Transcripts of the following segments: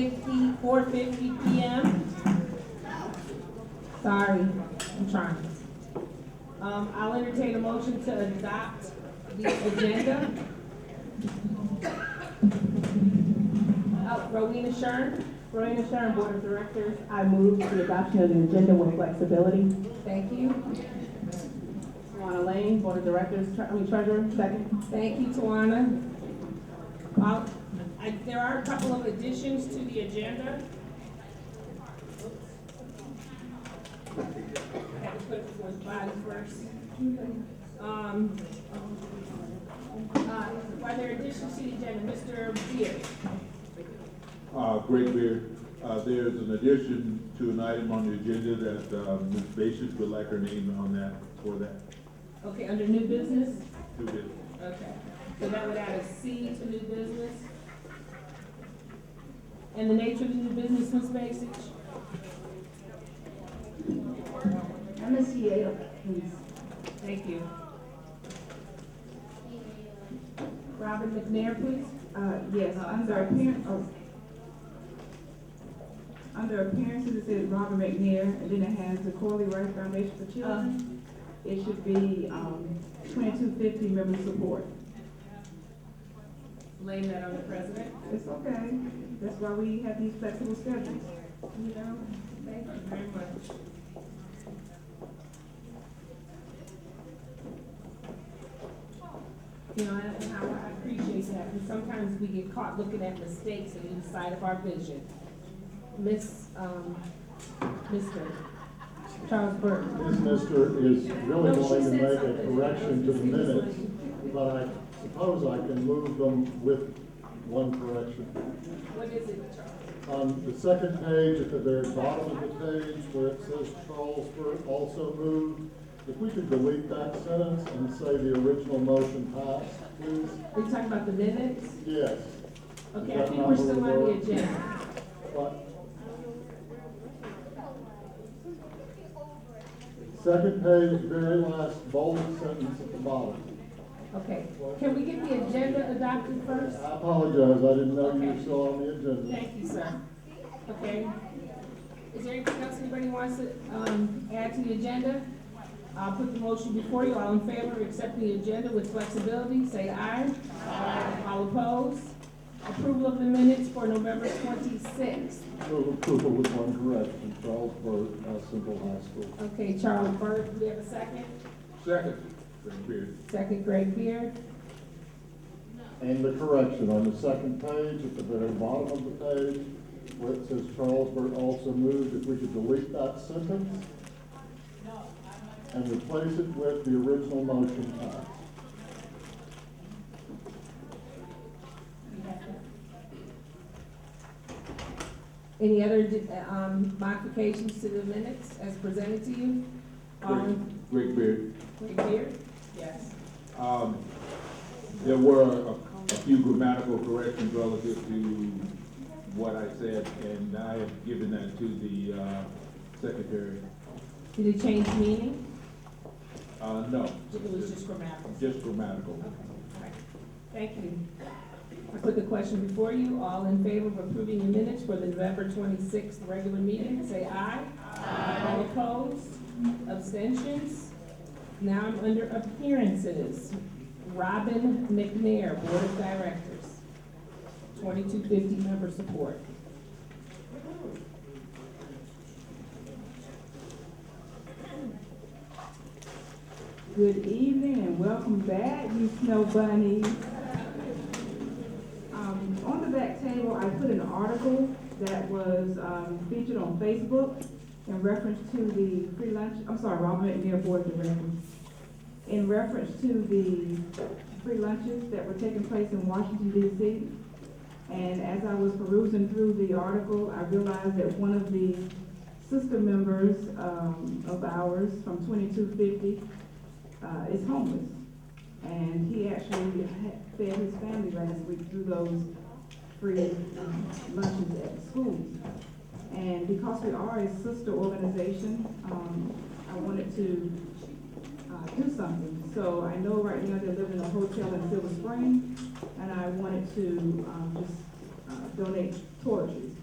4:50 p.m. Sorry, I'm trying. I'll entertain a motion to adopt the agenda. Rowena Shern, Board of Directors. I move the adoption of the agenda with flexibility. Thank you. Tawana Lane, Board of Directors, Treasurer, second. Thank you, Tawana. There are a couple of additions to the agenda. I have to put it before the body first. Are there additions to the agenda? Mr. Beard. Great Beard. There's an addition to an item on the agenda that Ms. Basic would like her name on that, for that. Okay, under new business? New business. Okay, so that would add a C to new business. And the nature of the new business, Ms. Basic? MSCA, please. Thank you. Robin McNair, please. Yes, under appearances, it says Robert McNair, and then it has the Corley Rice Foundation for Children. It should be 2250 member support. Blame that on the president. It's okay. That's why we have these flexible schedules. You know, thank you very much. You know, and I appreciate that, and sometimes we get caught looking at mistakes on either side of our vision. Mr. Charles Burton. This Mr. is really wanting to make a correction to the minutes, but I suppose I can move them with one correction. What is it, Charles? On the second page, at the very bottom of the page, where it says Charles Burton also moved, if we could delete that sentence and say the original motion passed, please. Are you talking about the minutes? Yes. Okay, I think we're still on the agenda. What? Second page, very last bold sentence at the bottom. Okay, can we get the agenda adopted first? I apologize, I didn't know you Okay. were still on the agenda. Thank you, sir. Okay. Is there anything else anybody wants to add to the agenda? I'll put the motion before you. All in favor of accepting the agenda with flexibility, say aye. Aye. All opposed? Approval of the minutes for November 26th. Move approval with one correction, Charles Burt, Central High School. Okay, Charles Burke, do we have a second? Second, Greg Beard. Second, Greg Beard. And the correction on the second page, at the very bottom of the page, where it says Charles Burt also moved, if we could delete that sentence and replace it with the original motion passed. Any other modifications to the minutes as presented to you? Greg Beard. Greg Beard? Yes. There were a few grammatical corrections relative to what I said, and I have given that to the secretary. Did it change meaning? No. It was just grammatical? Just grammatical. Okay. All right. Thank you. I put the question before you. All in favor of approving the minutes for the November 26th regular meeting, say aye. Aye. All opposed? Abstentions? Now I'm under appearances. Robin McNair, Board of Directors, 2250 member support. Good evening and welcome back, you snow bunnies. On the back table, I put an article that was featured on Facebook in reference to the free lunch, Robert McNair Board of Directors. In reference to the free lunches that were taking place in Washington, D.C. And as I was perusing through the article, I realized that one of the sister members of ours from 2250 is homeless. And he actually fed his family last week through those free lunches at schools. And because we are a sister organization, I wanted to do something. So I know right now they're living in a hotel in Silver Spring, and I wanted to just donate toiletries.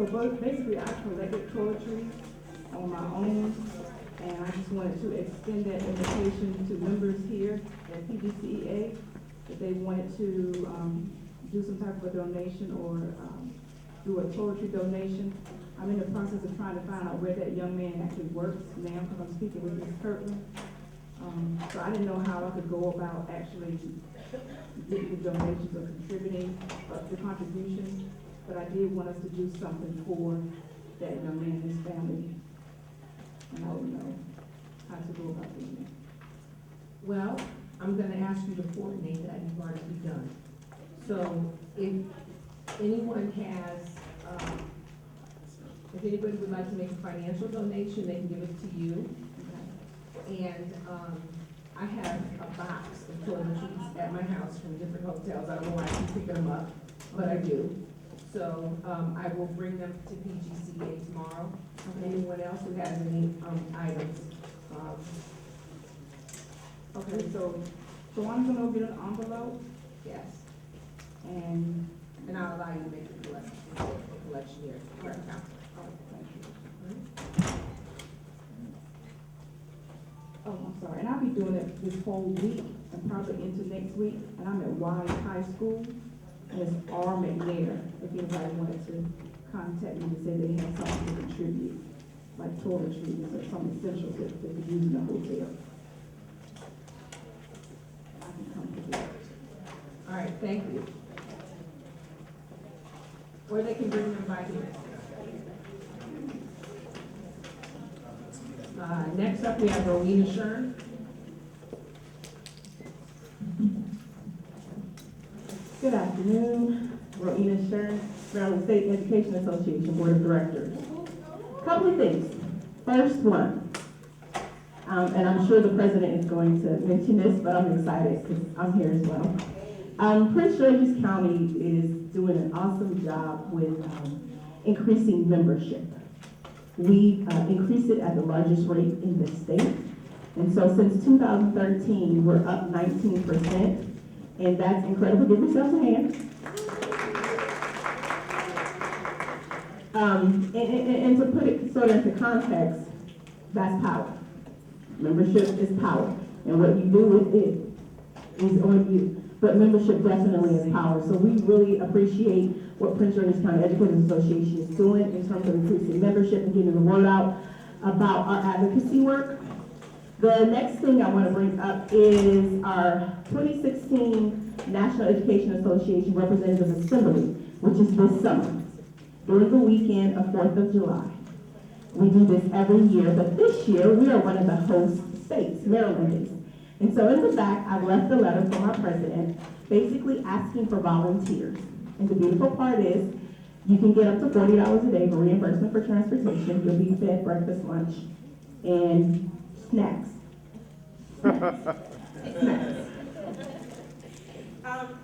basically, I collected toiletries on my own, and I just wanted to extend that invitation to members here at PGCEA, if they wanted to, do some type of a donation or, do a toiletry donation. I'm in the process of trying to find out where that young man actually works now, because I'm speaking with Ms. Kirkland. So I didn't know how I could go about actually getting the donations or contributing the contributions, but I did want us to do something for that young man and his family. And I don't know how to go about doing that. Well, I'm gonna ask you to coordinate that and part to be done. So if anyone has, if anybody would like to make a financial donation, they can give it to you. And, I have a box of toiletries at my house from different hotels. I don't know why I keep picking them up, but I do. So, I will bring them to PGCEA tomorrow. Anyone else who has any, items? Okay, so I'm gonna go get an envelope Yes, and, and I'll allow you to make the collection here, correct now? oh, I'm sorry, and I'll be doing it this whole week and probably into next week, and I'm at Wise High School, and it's R. McNair, if anybody wanted to contact me to say they had something to contribute, like toiletries or some essentials that they could use in the hotel. I can come to that. All right, thank you. Or they can bring them by here. Next up, we have Rowena Shern. Good afternoon, Rowena Shern, Maryland State Education Association Board of Directors. Couple of things. First one, and I'm sure the president is going to mention this, but I'm excited because I'm here as well. Prince George's County is doing an awesome job with increasing membership. We increased it at the largest rate in the state. And so since 2013, we're up 19%, and that's incredible. Give yourselves a hand. And to put it sort of into context, that's power. Membership is power. And what you do with it is on you. But membership definitely is power. So we really appreciate what Prince George's County Educators Association is doing in terms of increasing membership and getting the word out about our advocacy work. The next thing I want to bring up is our 2016 National Education Association Representative Assembly, which is this summer, during the weekend of 4th of July. We do this every year, but this year we are one of the host states, Maryland is. And so in the back, I've left a letter from our president, basically asking for volunteers. And the beautiful part is, you can get up to $40 a day for reimbursement for transportation. You'll be fed breakfast, lunch, and snacks. Snacks.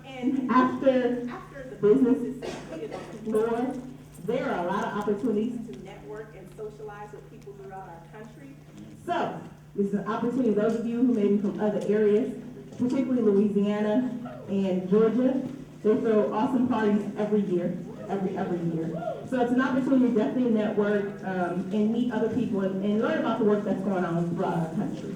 And after the business is completed on the floor, there are a lot of opportunities to network and socialize with people throughout our country. So, this is an opportunity, those of you who may be from other areas, particularly Louisiana and Georgia, they throw awesome parties every year, every year. So it's an opportunity to definitely network and meet other people and learn about the work that's going on throughout our country.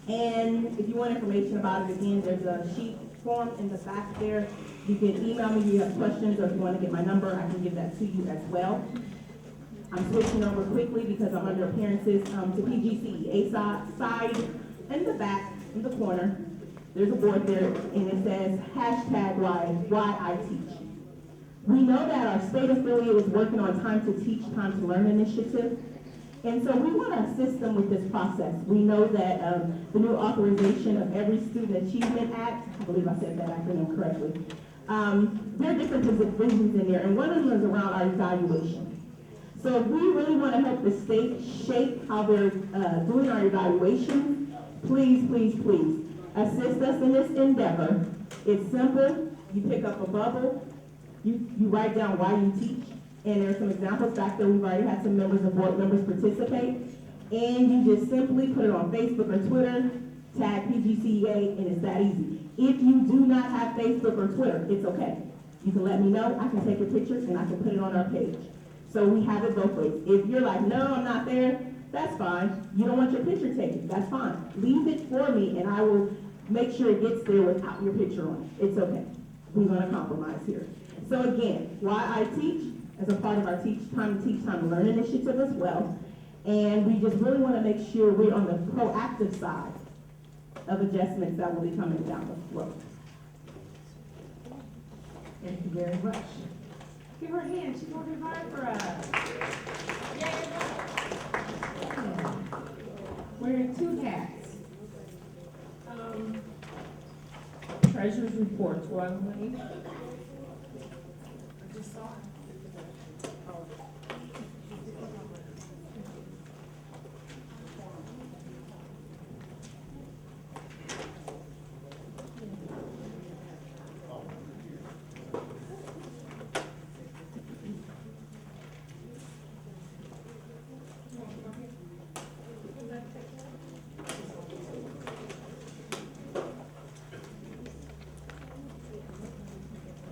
And if you want information about it, again, there's a sheet form in the back there. You can email me if you have questions, or if you want to get my number, I can give that to you as well. I'm switching over quickly because I'm under appearances to PGCEA side. In the back, in the corner, there's a board there, and it says hashtag why I teach. We know that our state affiliate is working on Time to Teach, Time to Learn initiative. And so we want to assist them with this process. We know that the new authorization of every Student Achievement Act, I believe I said that acronym correctly, there are different provisions in there, and one of them is around our evaluation. So we really want to help the state shape how they're doing our evaluation. Please, please, please assist us in this endeavor. It's simple. You pick up a bubble, you write down why you teach, and there's some examples back there. We've already had some members of board members participate, and you just simply put it on Facebook or Twitter, tag PGCEA, and it's that easy. If you do not have Facebook or Twitter, it's okay. You can let me know, I can take a picture, and I can put it on our page. So we have it both ways. If you're like, no, I'm not there, that's fine. You don't want your picture taken, that's fine. Leave it for me, and I will make sure it gets there without your picture on it. It's okay. We're gonna compromise here. So again, why I teach, as a part of our Teach Time to Learn initiative as well. And we just really wanna make sure we're on the proactive side of adjustments that will be coming down the road. Thank you very much. Give her a hand, she's working hard for us. Yeah. Wearing two hats. Treasurer's report, Royal Lane.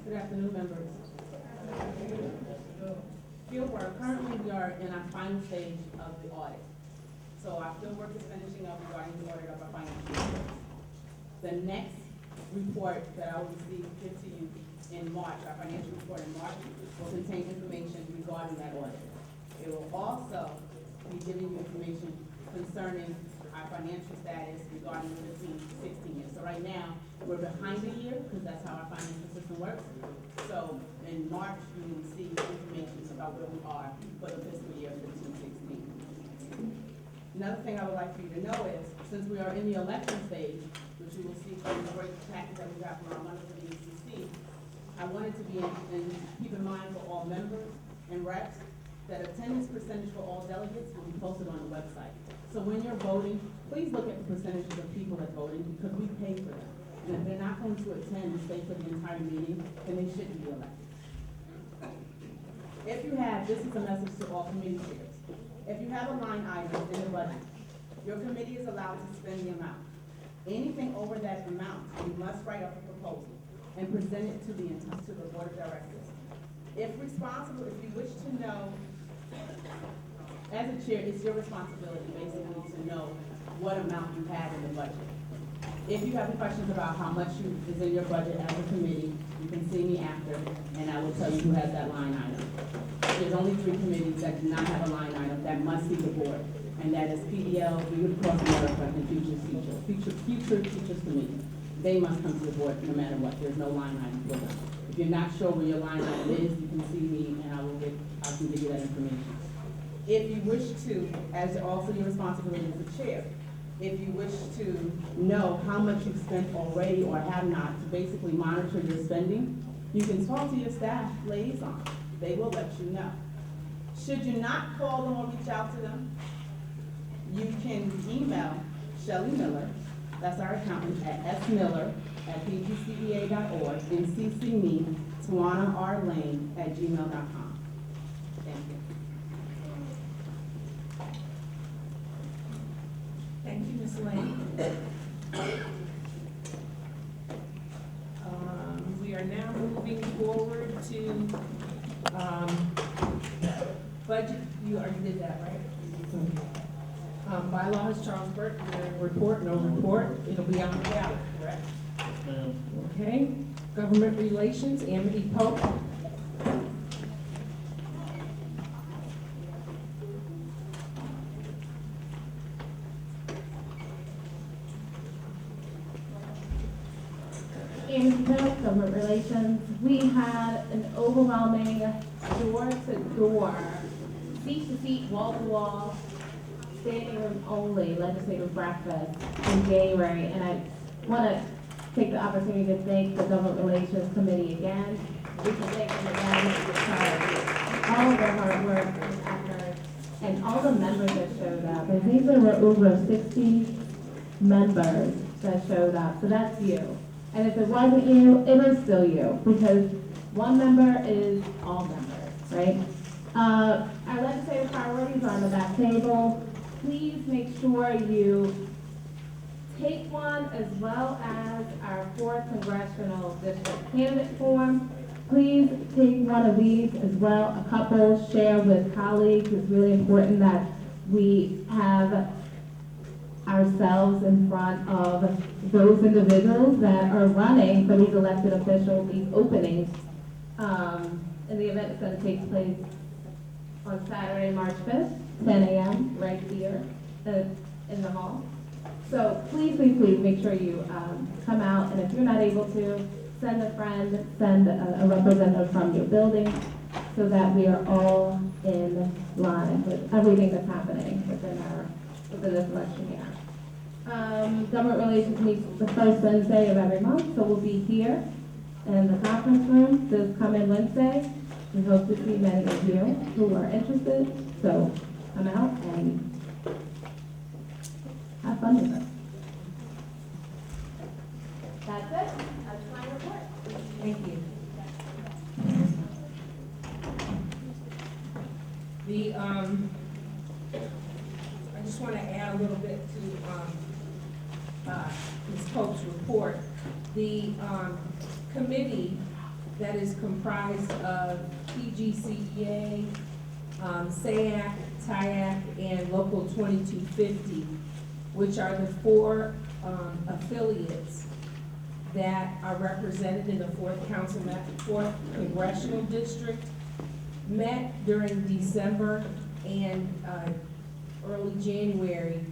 Good afternoon, members. Fieldwork, currently we are in our final stage of the audit. So our fieldwork is finishing up regarding the audit of our financial reports. The next report that I will give to you in March, our financial report in March, will contain information regarding that audit. It will also be giving you information concerning our financial status regarding the 15-16 years. So right now, we're behind a year because that's how our financial system works. So in March, you will see information about where we are for the fiscal year 15-16. Another thing I would like for you to know is, since we are in the election stage, which you will see from the great package that we got from our wonderful ECC, I wanted to be and keep in mind for all members and reps that attendance percentage for all delegates will be posted on the website. So when you're voting, please look at the percentages of people that voted because we pay for them. And if they're not going to attend and stay for the entire meeting, then they shouldn't be elected. If you have, this is a message to all committee chairs. If you have a line item in the budget, your committee is allowed to spend the amount. Anything over that amount, you must write up a proposal and present it to the board of directors. If responsible, if you wish to know, as a chair, it's your responsibility basically to know what amount you have in the budget. If you have any questions about how much is in your budget as a committee, you can see me after, and I will tell you who has that line item. There's only 3 committees that do not have a line item that must see the board, and that is PDL, Youth Across America, and Future Teachers Committee. They must come to the board no matter what. There's no line item for them. If you're not sure where your line item is, you can see me, and I can give you that information. If you wish to, as also your responsibility as the chair, if you wish to know how much you've spent already or have not, to basically monitor your spending, you can talk to your staff liaison. They will let you know. Should you not call them or reach out to them, you can email Shelley Miller, that's our accountant, at smiller@pgcea.org, and CC me, TawanaRLane@gmail.com. Thank you. Thank you, Ms. Lane. We are now moving forward to, budget, you already did that, right? Bylaws, Charles Burke, report, no report, it'll be on the ballot, correct? Okay, government relations, Amity Pope. Government relations, we had an overwhelming door-to-door, seat-to-seat, wall-to-wall, standing room only legislative breakfast in January, and I want to take the opportunity to thank the Government Relations Committee again. We can thank them again for all of their hard work and effort, and all the members that showed up. I think there were over 60 members that showed up, so that's you. And if it wasn't you, it is still you, because one member is all members, right? Our legislative priorities are on the back table. Please make sure you take one, as well as our 4th Congressional District Candidate Form. please take one of these as well. A couple, share with colleagues. It's really important that we have ourselves in front of those individuals that are running for these elected officials, these openings. And the event is going to take place on Saturday, March 5th, 10 a.m., right here in the hall. So please, please, please make sure you come out, and if you're not able to, send a friend, send a representative from your building, so that we are all in line with everything that's happening within this election year. Government Relations meets the first Wednesday of every month, so we'll be here in the conference room this coming Wednesday. We hope to see many of you who are interested, so come out and have fun with us. That's it. That's my report. Thank you. I just want to add a little bit to Ms. Pope's report. The committee that is comprised of PGCEA, SAAC, TIAC, and Local 2250, which are the four affiliates that are represented in the 4th Congressional District, met during December and early January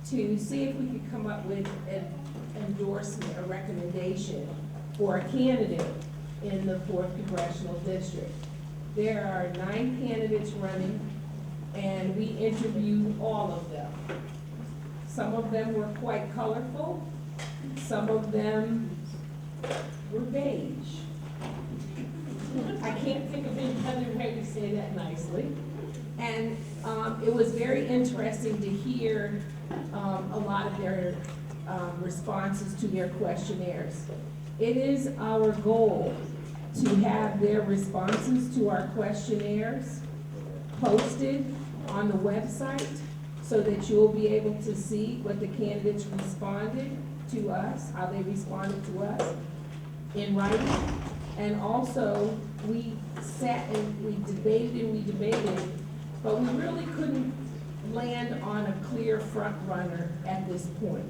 to see if we could come up with an endorsement, a recommendation for a candidate in the 4th Congressional District. There are 9 candidates running, and we interviewed all of them. Some of them were quite colorful, some of them were beige. I can't think of any other way to say that nicely. And it was very interesting to hear a lot of their responses to their questionnaires. It is our goal to have their responses to our questionnaires posted on the website so that you'll be able to see what the candidates responded to us, how they responded to us in writing. And also, we sat and we debated, but we really couldn't land on a clear front runner at this point.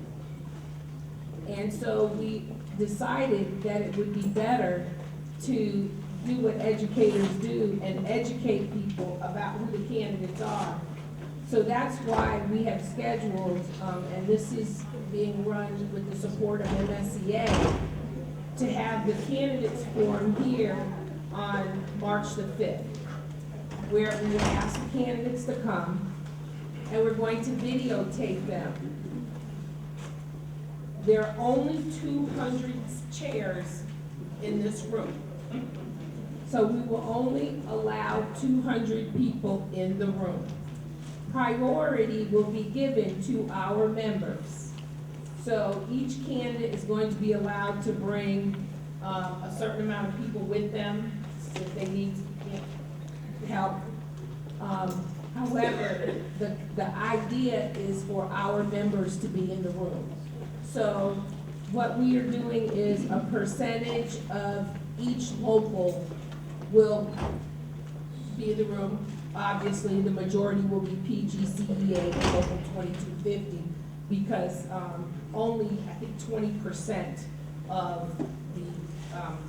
And so we decided that it would be better to do what educators do and educate people about who the candidates are. So that's why we have scheduled, and this is being run with the support of MSEA, to have the candidates forum here on March the 5th, where we will ask the candidates to come, and we're going to videotape them. There are only 200 chairs in this room. So we will only allow 200 people in the room. Priority will be given to our members. So each candidate is going to be allowed to bring a certain amount of people with them if they need help. However, the idea is for our members to be in the room. So what we are doing is a percentage of each local will be in the room. Obviously, the majority will be PGCEA and Local 2250 because only, I think, 20% of the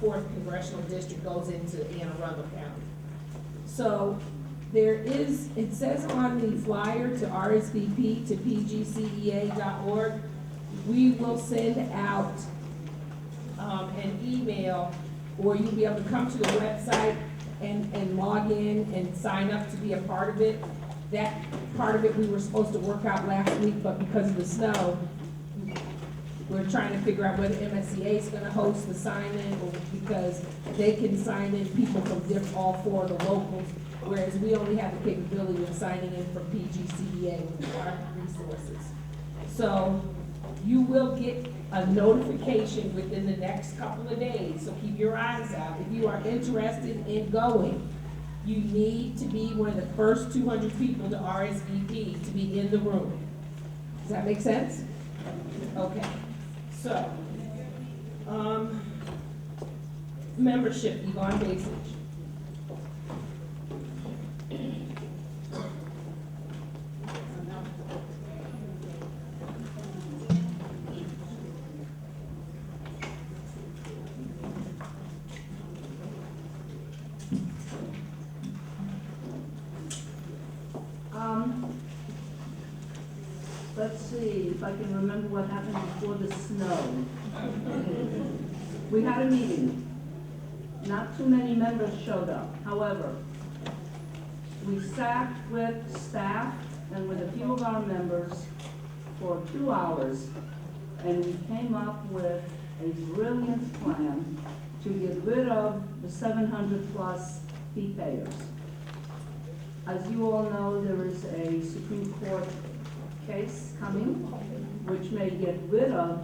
4th Congressional District goes into Anne Arundel County. So there is, it says on the flyer to RSVP to pgcea.org, we will send out an email, or you'll be able to come to the website and log in and sign up to be a part of it. That part of it we were supposed to work out last week, but because of the snow, we're trying to figure out whether MSEA is going to host the sign-in, or because they can sign in people from all 4 of the locals, whereas we only have the capability of signing in for PGCEA with our resources. So you will get a notification within the next couple of days, so keep your eyes out. If you are interested in going, you need to be one of the first 200 people to RSVP to be in the room. Does that make sense? Okay. So, membership, Yvonne Basic. Let's see if I can remember what happened before the snow. We had a meeting. Not too many members showed up. However, we sat with staff and with a few of our members for 2 hours, and we came up with a brilliant plan to get rid of the 700+ fee payers. As you all know, there is a Supreme Court case coming, which may get rid of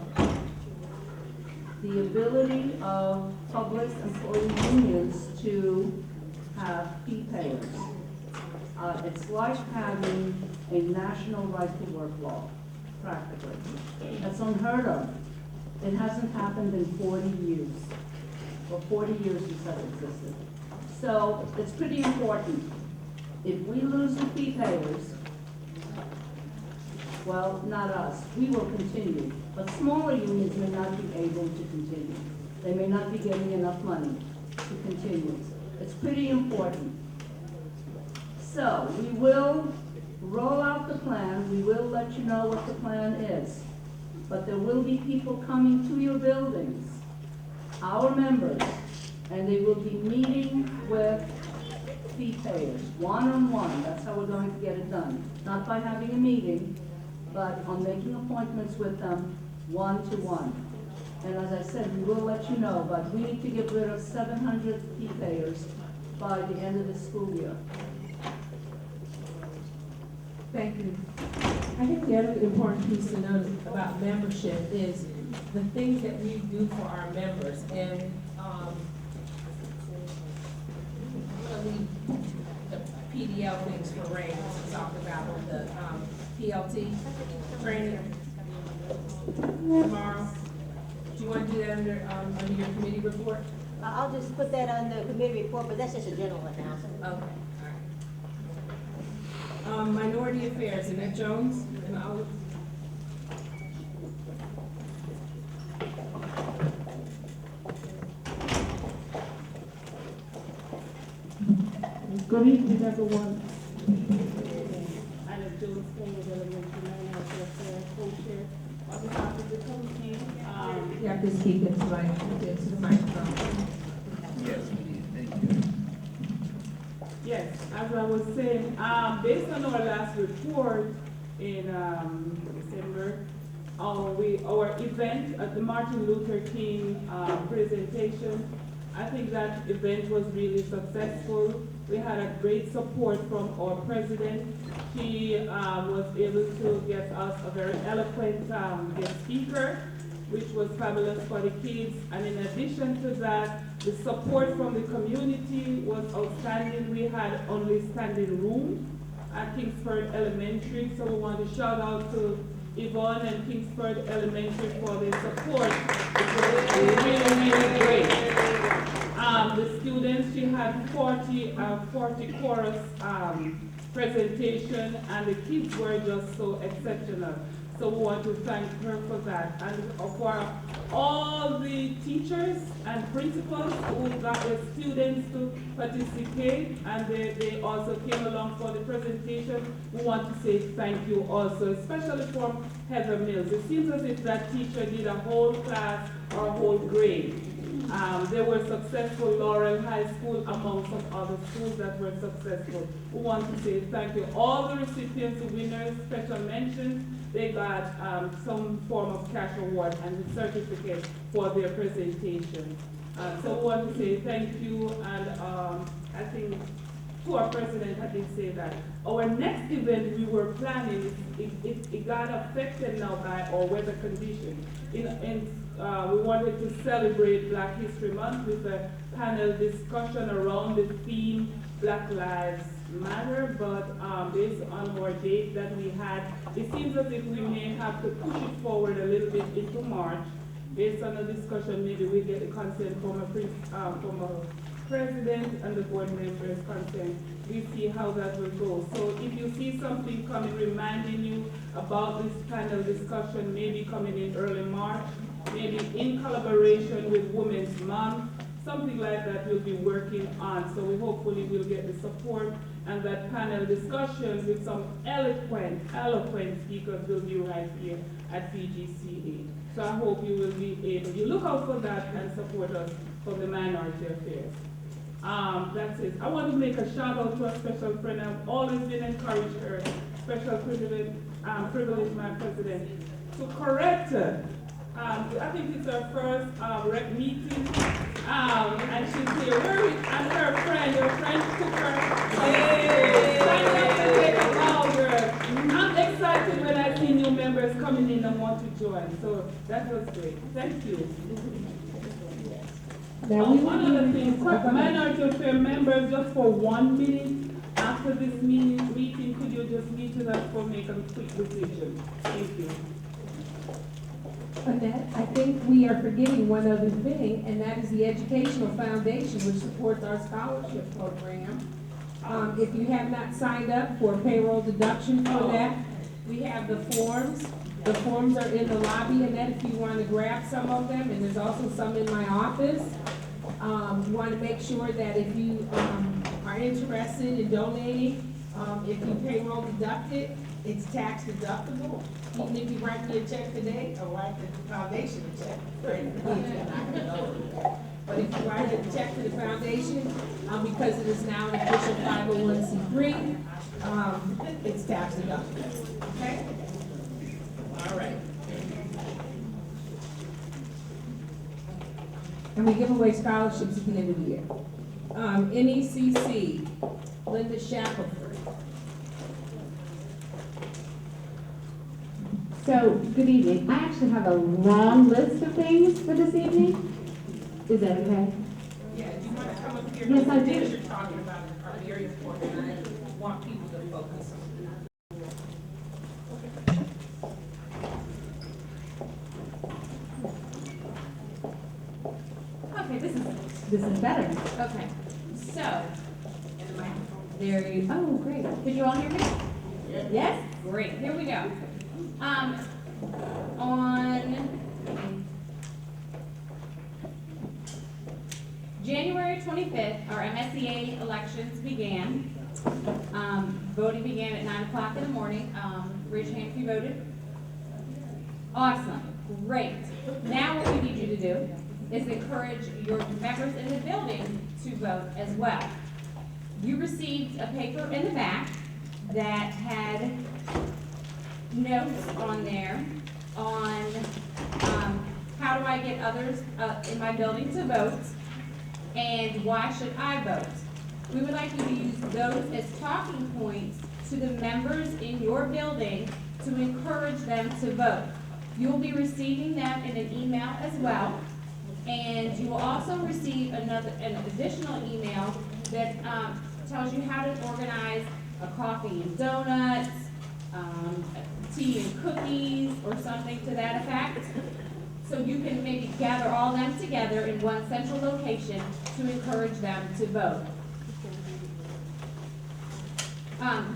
the ability of public employee unions to have fee payers. It's like having a national right to work law, practically. That's unheard of. It hasn't happened in 40 years, or 40 years since that existed. So it's pretty important. If we lose the fee payers, well, not us, we will continue, but smaller unions may not be able to continue. They may not be getting enough money to continue. It's pretty important. So we will roll out the plan, we will let you know what the plan is, but there will be people coming to your buildings, our members, and they will be meeting with fee payers, one-on-one. That's how we're going to get it done. Not by having a meeting, but on making appointments with them one-to-one. And as I said, we will let you know, but we need to get rid of 700 fee payers by the end of the school year. Thank you. I think the other important piece to note about membership is the things that we do for our members. And the PDL things for Ray, we talked about with the PLT training tomorrow. Do you want to do that under your committee report? I'll just put that on the committee report, but that's just a general announcement. Okay, all right. Minority Affairs, Annette Jones and Olive. Good evening, everyone. Anna Jones, Senior Elementary Minority Affairs Co-Chair. On behalf of the committee, You have to speak into the microphone. yes, thank you. Yes, as I was saying, based on our last report in December, our event at the Martin Luther King presentation, I think that event was really successful. We had a great support from our president. She was able to get us a very eloquent guest speaker, which was fabulous for the kids. And in addition to that, the support from the community was outstanding. We had only standing room at Kingsford Elementary, so we want to shout out to Yvonne and Kingsford Elementary for their support. It was really, really great. The students, she had 40 chorus presentation, and the kids were just so exceptional. So we want to thank her for that. And for all the teachers and principals who got the students to participate, and they also came along for the presentation, we want to say thank you also, especially from Heather Mills. It seems as if that teacher did a whole class or a whole grade. They were successful, Laurel High School, among some other schools that were successful. We want to say thank you. All the recipients, the winners, special mentions, they got some form of cash award and a certificate for their presentation. So we want to say thank you, and I think to our president, I did say that. Our next event we were planning, it got affected now by our weather condition. We wanted to celebrate Black History Month with a panel discussion around the theme Black Lives Matter, but based on our date that we had, it seems as if we may have to push it forward a little bit into March based on the discussion, maybe we get the consent from a president and the board members' consent. We see how that will go. So if you see something coming reminding you about this panel discussion, maybe coming in early March, maybe in collaboration with Women's Month, something like that we'll be working on. So we hopefully will get the support, and that panel discussions with some eloquent speakers will be right here at PGCEA. So I hope you will be able, you look out for that and support us for the Minority Affairs. That's it. I want to make a shout out to a special friend. I've always been encouraged her, special privilege, my president, to correct her. I think it's her first rec meeting, and she's here. And her friend, your friend took her. Sign up to take a call, girl. I'm excited when I see new members coming in and want to join. So that was great. Thank you. One other thing, Minority Affairs members, just for 1 minute after this meeting, could you just meet with us for make a quick decision? Thank you. Annette, I think we are forgetting one other thing, and that is the Educational Foundation, which supports our scholarship program. If you have not signed up for payroll deduction for that, we have the forms. The forms are in the lobby, Annette, if you want to grab some of them, and there's also some in my office. You want to make sure that if you are interested in donating, if you payroll deduct it, it's tax deductible. Even if you write me a check today, or write the foundation a check, but if you write a check to the foundation, because it is now an official 501c3, it's tax deductible. Okay? All right. And we give away scholarships at the end of the year. NECC, Linda Shackelford. So, good evening. I actually have a long list of things for this evening. Is that okay? Yeah, do you want to come up here? Yes, I The do. things you're talking about are very important, and I want people to focus on Okay, this is better. Okay. So, there you, oh, great. Can you all hear me? Yes? Great. Here we go. On January 25th, our MSEA elections began. Voting began at 9 o'clock in the morning. Raise your hand if you voted. Awesome. Great. Now what we need you to do is encourage your members in the building to vote as well. You received a paper in the back that had notes on there on how do I get others in my building to vote and why should I vote. We would like you to use those as talking points to the members in your building to encourage them to vote. You will be receiving that in an email as well, and you will also receive an additional email that tells you how to organize a coffee and donuts, tea and cookies, or something to that effect. So you can maybe gather all them together in one central location to encourage them to vote.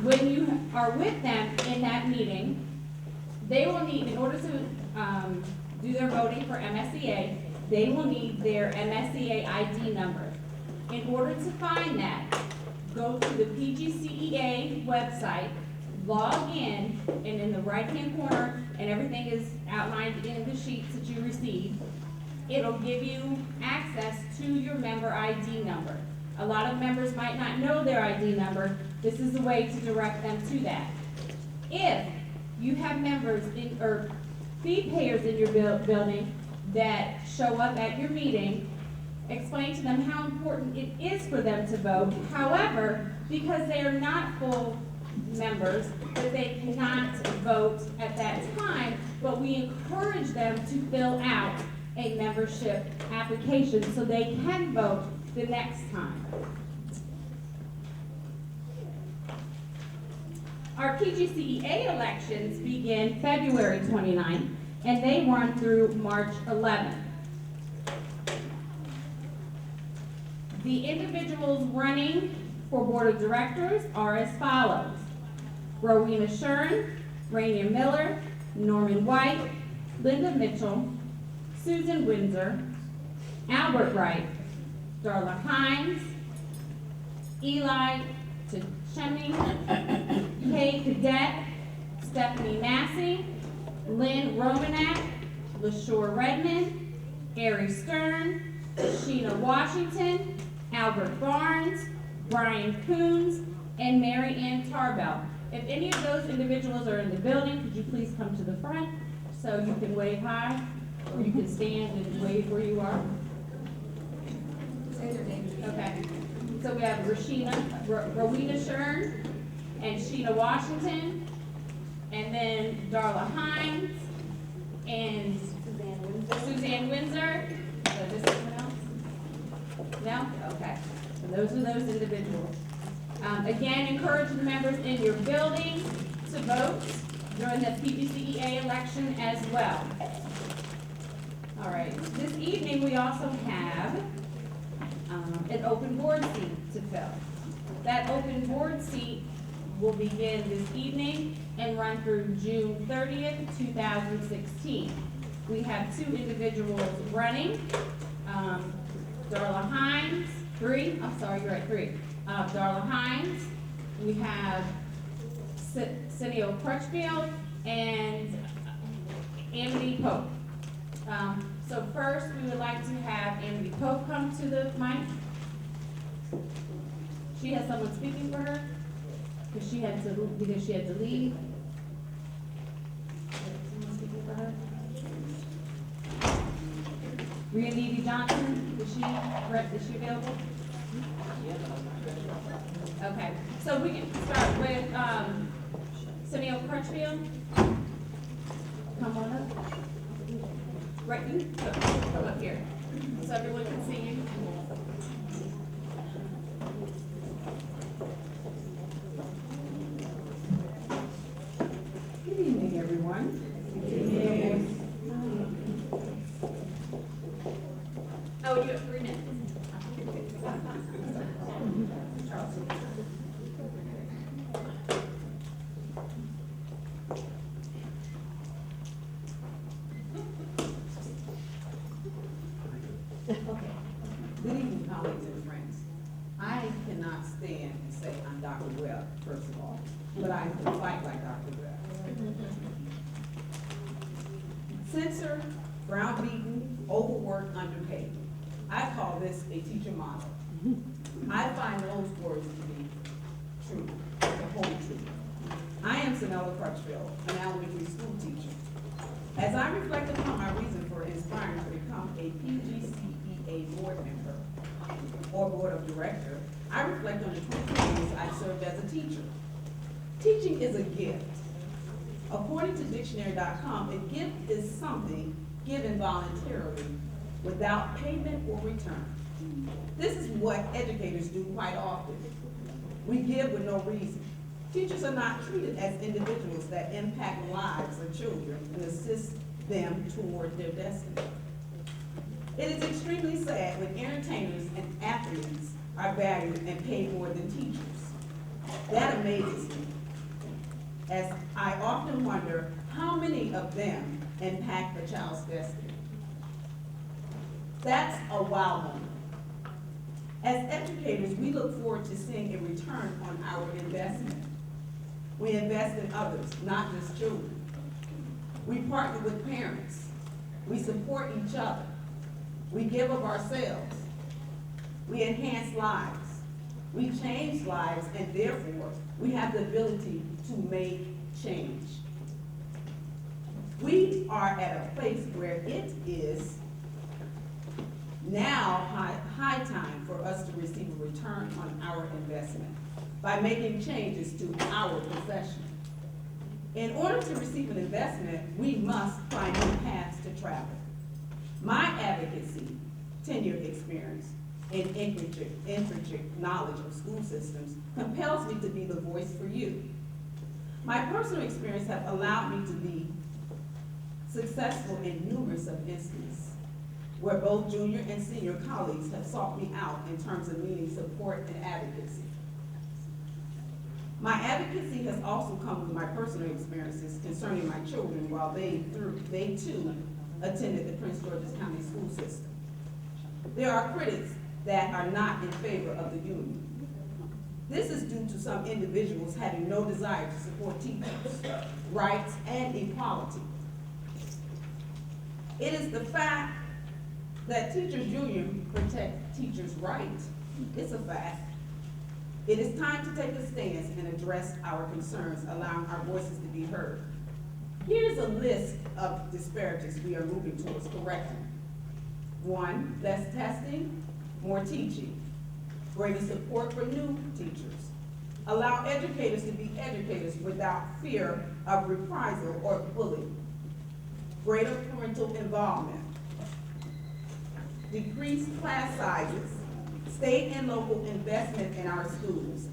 When you are with them in that meeting, they will need, in order to do their voting for MSEA, they will need their MSEA ID number. In order to find that, go to the PGCEA website, log in, and in the right-hand corner, and everything is outlined in the sheets that you received, it'll give you access to your member ID number. A lot of members might not know their ID number. This is a way to direct them to that. If you have members or fee payers in your building that show up at your meeting, explain to them how important it is for them to vote. However, because they are not full members, that they cannot vote at that time, but we encourage them to fill out a membership application so they can vote the next time. Our PGCEA elections begin February 29th, and they run through March 11th. The individuals running for Board of Directors are as follows: Rowena Shern, Rainier Miller, Norman White, Linda Mitchell, Susan Windsor, Albert Wright, Darla Hines, Eli Tcheming, Kay Cadet, Stephanie Massey, Lynn Romanak, LaShore Redmond, Ari Stern, Sheena Washington, Albert Barnes, Brian Coons, and Mary Ann Tarbell. If any of those individuals are in the building, could you please come to the front so you can wave hi, or you can stand and wave where you are? Say their names. Okay. So we have Rowena Shern and Sheena Washington, and then Darla Hines and Suzanne Windsor. So this is someone else? No? Okay. So those are those individuals. Again, encourage the members in your building to vote during the PGCEA election as well. All right. This evening, we also have an open board seat to fill. That open board seat will begin this evening and run through June 30th, 2016. We have 2 individuals running. Darla Hines, 3. I'm sorry, you're at 3. Darla Hines. We have Cineo Crutchfield and Amity Pope. So first, we would like to have Amity Pope come to the mic. She has someone speaking for her because she had to leave. Someone speaking for her. Rhea Needy Johnson, is she available? Okay, so we can start with Cineo Crutchfield. Come on up. Right, you come up here so everyone can see you. Good evening, everyone. Oh, you have 3 minutes. Good evening, colleagues and friends. I cannot stand and say I'm Dr. Webb, first of all, but I can fight like Dr. Webb. Censored, browbeaten, overworked, underpaid. I call this a teacher model. I find those words to be true, the whole truth. I am Sonella Crutchfield, an elementary school teacher. As I reflect upon my reason for inspiring to become a PGCEA board member or board of director, I reflect on the 22 years I served as a teacher. Teaching is a gift. According to dictionary.com, a gift is something given voluntarily without payment or return. This is what educators do quite often. We give with no reason. Teachers are not treated as individuals that impact lives of children and assist them toward their destiny. It is extremely sad when entertainers and athletes are valued and paid more than teachers. That amazes me, as I often wonder how many of them impact a child's destiny. That's a wow moment. As educators, we look forward to seeing a return on our investment. We invest in others, not just children. We partner with parents. We support each other. We give of ourselves. We enhance lives. We change lives, and therefore, we have the ability to make change. We are at a place where it is now high time for us to receive a return on our investment by making changes to our profession. In order to receive an investment, we must find new paths to travel. My advocacy, tenure experience, and intricate knowledge of school systems compels me to be the voice for you. My personal experience has allowed me to be successful in numerous of instances, where both junior and senior colleagues have sought me out in terms of needing support and advocacy. My advocacy has also come with my personal experiences concerning my children while they too attended the Prince George's County school system. There are critics that are not in favor of the union. This is due to some individuals having no desire to support teachers' rights and equality. It is the fact that teachers' union protect teachers' rights. It's a fact. It is time to take a stance and address our concerns, allowing our voices to be heard. Here's a list of disparities we are moving towards correcting. 1, less testing, more teaching, greater support for new teachers. Allow educators to be educators without fear of reprisal or bullying. Greater parental involvement. Decrease class sizes. State and local investment in our schools.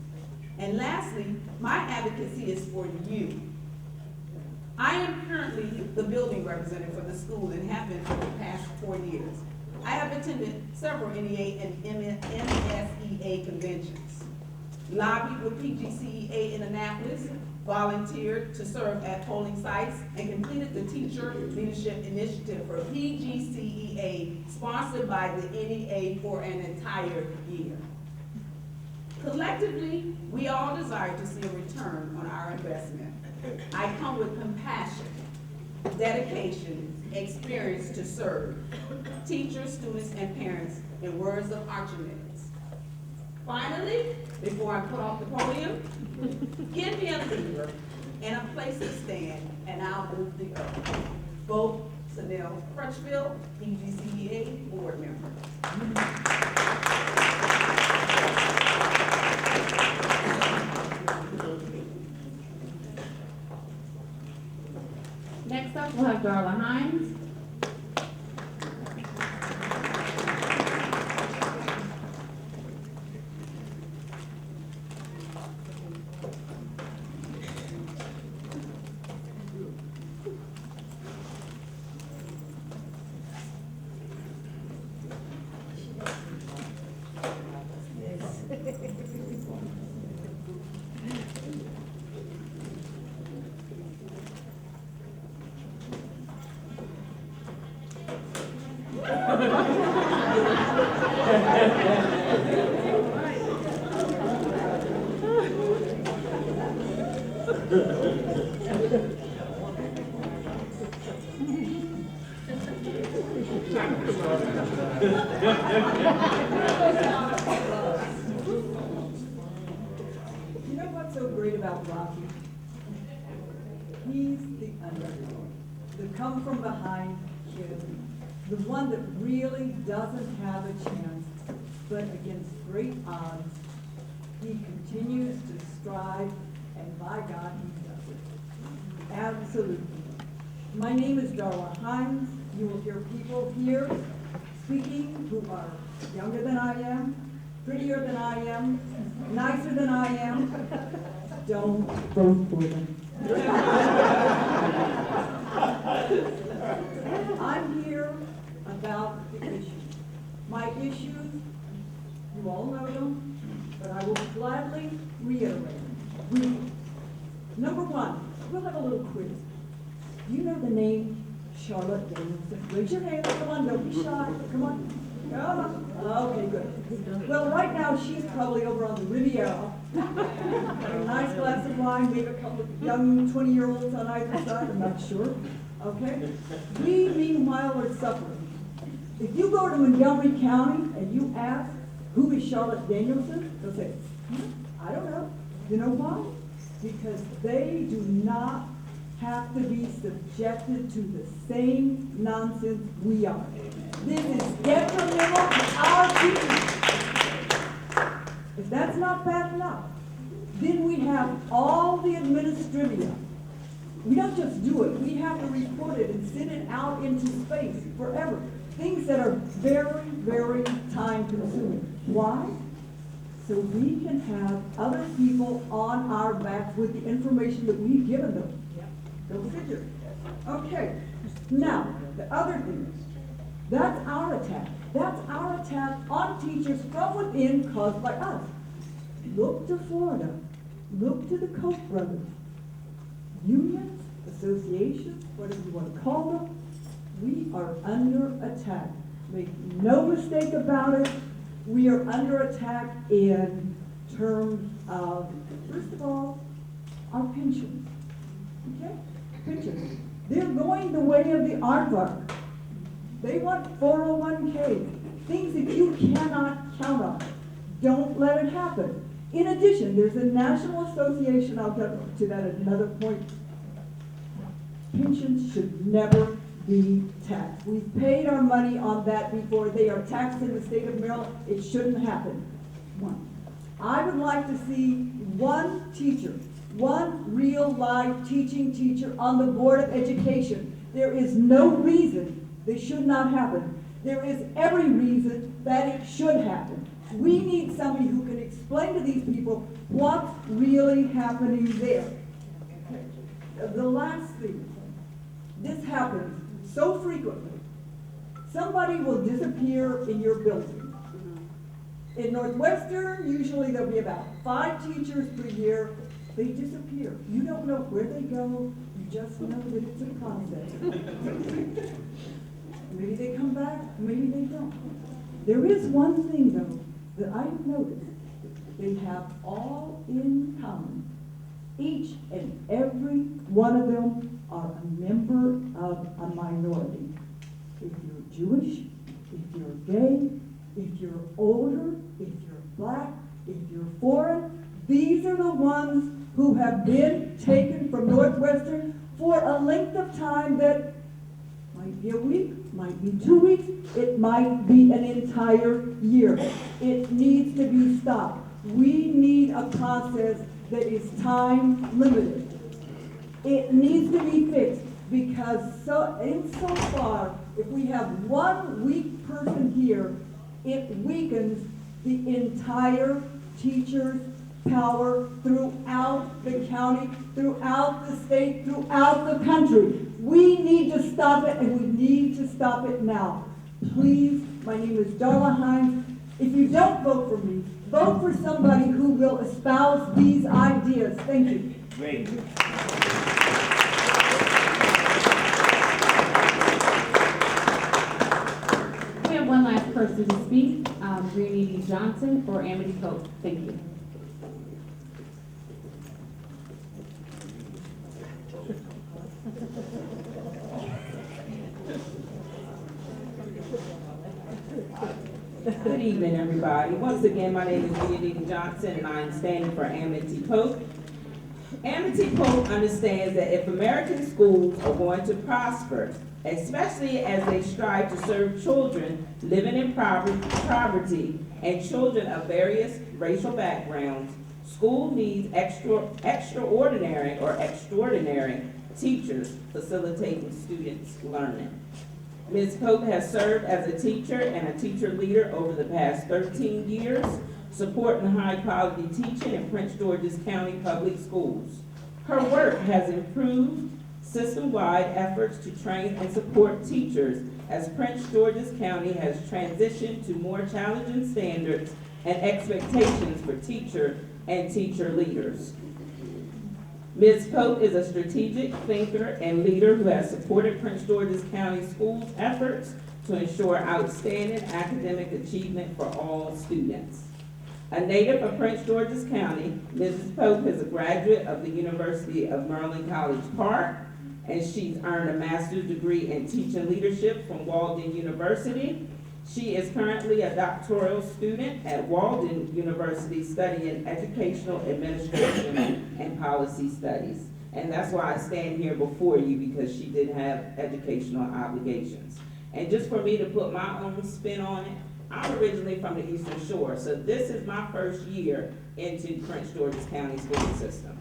And lastly, my advocacy is for you. I am currently the building representative for the school and have been for the past 4 years. I have attended several NEA and MSEA conventions, lobbied with PGCEA in Annapolis, volunteered to serve at polling sites, and completed the Teacher Leadership Initiative for PGCEA, sponsored by the NEA for an entire year. Collectively, we all desire to see a return on our investment. I come with compassion, dedication, experience to serve teachers, students, and parents, in words of Archimedes. Finally, before I put off the podium, give me a leader and a place to stand, and I'll move the earth. Vote Sanel Crutchfield, PGCEA board member. Next up, we'll have Darla Hines. You know what's so great about Rocky? He's the underdog, the come from behind kid, the one that really doesn't have a chance, but against great odds, he continues to strive, and by God, he does it. Absolutely. My name is Darla Hines. You will hear people here speaking who are younger than I am, prettier than I am, nicer than I am. Don't vote for them. I'm here about the issues. My issues, you all know them, but I will gladly reiterate them. Number one, we'll have a little quiz. Do you know the name Charlotte Danielson? Raise your hand, come on, don't be shy, come on. Come on. Okay, good. Well, right now, she's probably over on the Riviera. A nice glass of wine, maybe a couple of young 20-year-olds on either side, I'm not sure. Okay? We, meanwhile, are suffering. If you go to Montgomery County and you ask, who is Charlotte Danielson? They'll say, I don't know. You know why? Because they do not have to be subjected to the same nonsense we are. This is detrimental to our people. If that's not bad enough, then we have all the administrivia. We don't just do it, we have to report it and send it out into space forever. Things that are very, very time consuming. Why? So we can have other people on our backs with the information that we've given them. Go figure. Okay, Now, the other thing, that's our attack. That's our attack on teachers from within caused by us. Look to Florida. Look to the Koch brothers. Unions, associations, whatever you want to call them, we are under attack. Make no mistake about it, we are under attack in terms of, first of all, our pensions. Okay? Pensions. They're going the way of the aardvark. They want 401k, things that you cannot count on. Don't let it happen. In addition, there's a national association, I'll get to that at another point. Pensions should never be taxed. We've paid our money on that before. They are taxed in the state of Maryland. It shouldn't happen. One. I would like to see one teacher, one real live teaching teacher on the Board of Education. There is no reason this should not happen. There is every reason that it should happen. We need somebody who can explain to these people what's really happening there. The last thing, this happens so frequently. Somebody will disappear in your building. In Northwestern, usually there'll be about 5 teachers per year. They disappear. You don't know where they go. You just know that it's a process. Maybe they come back, maybe they don't. There is one thing, though, that I have noticed. They have all in common. Each and every one of them are a member of a minority. If you're Jewish, if you're gay, if you're older, if you're black, if you're foreign, these are the ones who have been taken from Northwestern for a length of time that might be a week, might be 2 weeks, it might be an entire year. It needs to be stopped. We need a process that is time limited. It needs to be fixed because insofar, if we have one weak person here, it weakens the entire teacher's power throughout the county, throughout the state, throughout the country. We need to stop it, and we need to stop it now. Please, my name is Darla Hines. If you don't vote for me, vote for somebody who will espouse these ideas. Thank you. Great. We have one last person to speak, Green Johnson for Amity Pope. Thank you. Good evening, everybody. Once again, my name is Leonida Johnson, and I am standing for Amity Pope. Amity Pope understands that if American schools are going to prosper, especially as they strive to serve children living in poverty and children of various racial backgrounds, school needs extraordinary teachers facilitating students' learning. Ms. Pope has served as a teacher and a teacher leader over the past 13 years, supporting high-quality teaching in Prince George's County Public Schools. Her work has improved system-wide efforts to train and support teachers as Prince George's County has transitioned to more challenging standards and expectations for teacher and teacher leaders. Ms. Pope is a strategic thinker and leader who has supported Prince George's County Schools' efforts to ensure outstanding academic achievement for all students. A native of Prince George's County, Mrs. Pope is a graduate of the University of Maryland College Park, and she's earned a master's degree in teaching leadership from Walden University. She is currently a doctoral student at Walden University studying educational administration and policy studies. And that's why I stand here before you, because she did have educational obligations. And just for me to put my own spin on it, I'm originally from the Eastern Shore, so this is my first year into Prince George's County school system.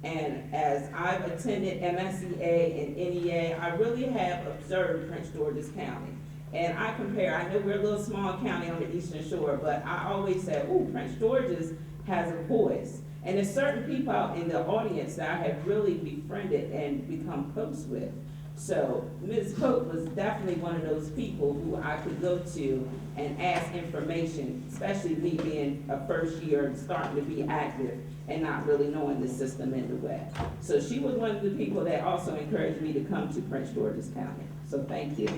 And as I've attended MSEA and NEA, I really have observed Prince George's County. And I compare, I know we're a little small county on the Eastern Shore, but I always say, ooh, Prince George's has a voice. And there's certain people out in the audience that I have really befriended and become close with. So Ms. Cook was definitely one of those people who I could go to and ask information, especially me being a first year and starting to be active and not really knowing the system in the way. So she was one of the people that also encouraged me to come to Prince George's County. So thank you.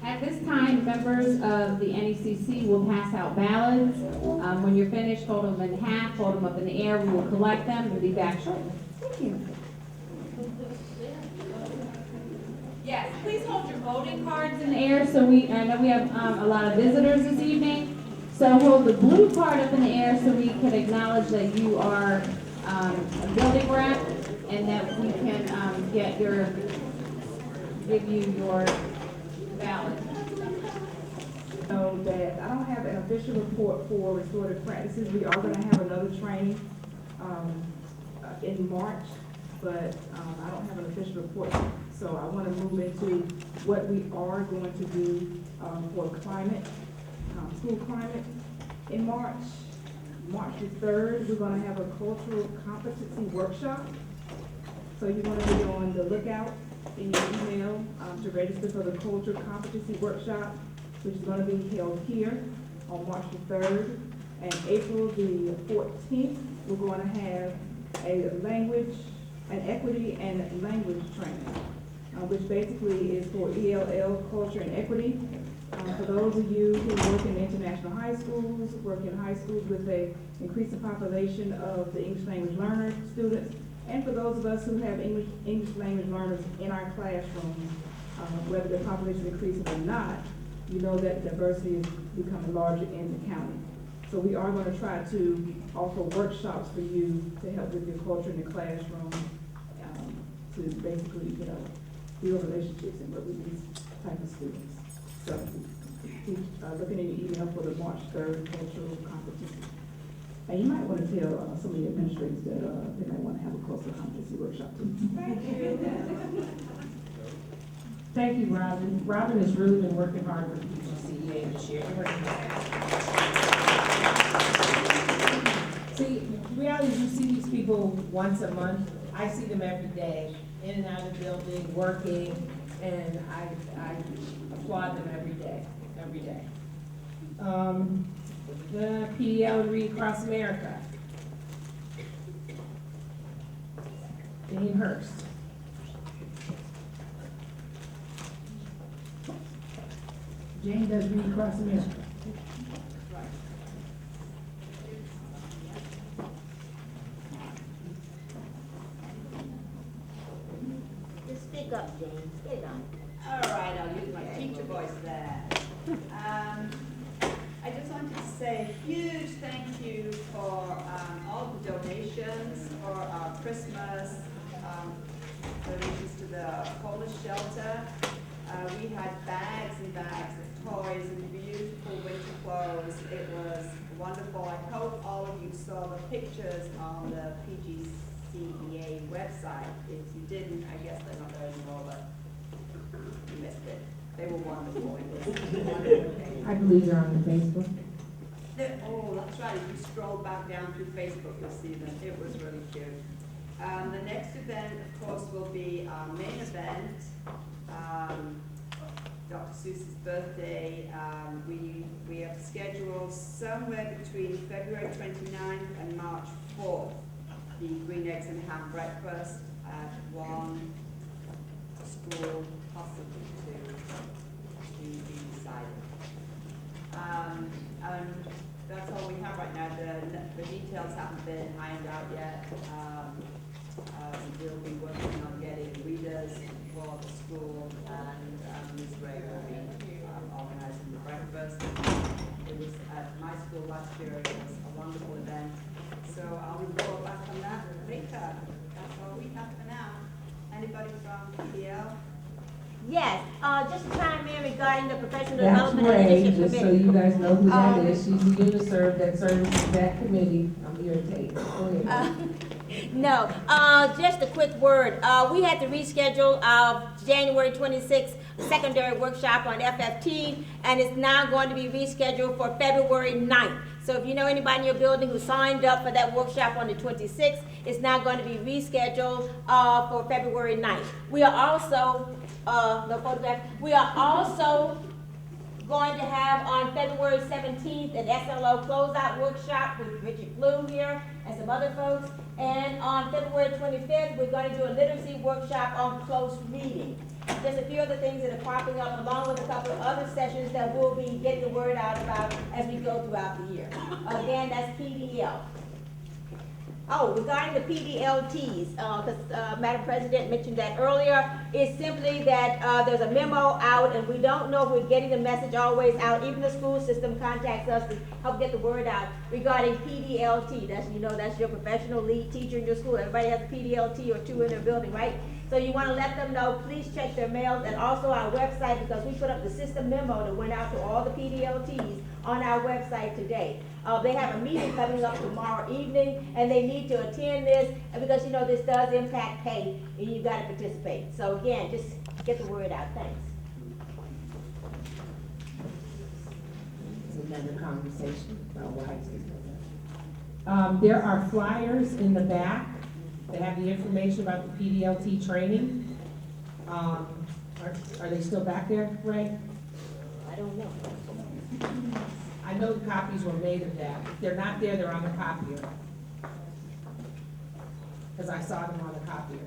At this time, members of the NECC will pass out ballots. When you're finished, fold them in half, hold them up in the air. We will collect them and be back shortly. Thank you. Yes, please hold your voting cards in the air. So I know we have a lot of visitors this evening. So hold the blue card up in the air so we can acknowledge that you are a building rep and that we can give you your ballot. So that I don't have an official report for restorative practices. We are gonna have another training, in March, but, I don't have an official report. So I wanna move into what we are going to do, for climate, school climate. In March the 3rd, we're gonna have a cultural competency workshop. So you wanna be on the lookout in your email, to register for the cultural competency workshop, which is gonna be held here on March the 3rd. And April the 14th, we're gonna have a language, an equity and language training, which basically is for ELL, culture and equity. For those of you who work in international high schools, work in high schools with a increasing population of the English language learner students, and for those of us who have English language learners in our classrooms, whether the population increases or not, you know that diversity is becoming larger in the county. So we are going to try to offer workshops for you to help with your culture in the classroom, to basically, build relationships and work with these type of students. So keep looking in your email for the March 3rd cultural competition. And you might want to tell some of the administrators that they might want to have a cultural competency workshop too. Thank you. Thank you, Robin. Robin has really been working hard for PGCEA this year. See, the reality is you see these people once a month. I see them every day, in and out of the building, working, and I applaud them every day. The PDL and Read Across America. Dean Hurst. Jane does Read Across America. Just speak up, James. Get it on. All right, I'll use my teacher voice there. I just wanted to say a huge thank you for all the donations for our Christmas donations to the homeless shelter. We had bags and bags of toys and beautiful winter clothes. It was wonderful. I hope all of you saw the pictures on the PGCEA website. If you didn't, I guess they're not there anymore, but you missed it. They were wonderful. It was a wonderful day. I believe they're on the Facebook. Oh, that's right. If you scroll back down through Facebook, you'll see them. It was really cute. The next event, of course, will be our main event, Dr. Seuss's birthday. We have scheduled somewhere between February 29th and March 4th, the green eggs and ham breakfast at one school, possibly two, to be decided. That's all we have right now. The details haven't been ironed out yet. We'll be working on getting readers for the school, and Ms. Ray will be organizing the breakfast. It was at my school last year. It was a wonderful event. So I'll report back on that later. That's all we have for now. Anybody from PDL? Yes, just a chime in regarding the professional That's development and Ray, leadership just so committee. you guys know who that is. She's the UNICERV that serves that committee. I'm irritated. Go ahead. No, just a quick word. We had to reschedule our January 26th secondary workshop on FFT, and it's now going to be rescheduled for February 9th. So if you know anybody in your building who signed up for that workshop on the 26th, it's now going to be rescheduled for February 9th. We are also, no photograph, we are also going to have on February 17th an SLO closeout workshop with Richard Blue here and some other folks. And on February 25th, we're going to do a literacy workshop on close reading. Just a few other things that are popping up, along with a couple of other sessions that we'll be getting the word out about as we go throughout the year. Again, that's PDL. Oh, regarding the PDLTs, because Madam President mentioned that earlier, it's simply that there's a memo out, and we don't know if we're getting the message always out. Even the school system contacts us to help get the word out regarding PDLT. That's, you know, that's your professional lead teacher in your school. Everybody has a PDLT or two in their building, right? So you want to let them know, please check their mails and also our website, because we put up the system memo that went out to all the PDLTs on our website today. They have a meeting coming up tomorrow evening, and they need to attend this, because, you know, this does impact pay, and you've got to participate. So again, just get the word out. Thanks. It's another conversation about why. There are flyers in the back that have the information about the PDLT training. Are they still back there, Ray? I don't know. I know the copies were made of that. If they're not there, they're on the copier. Because I saw them on the copier.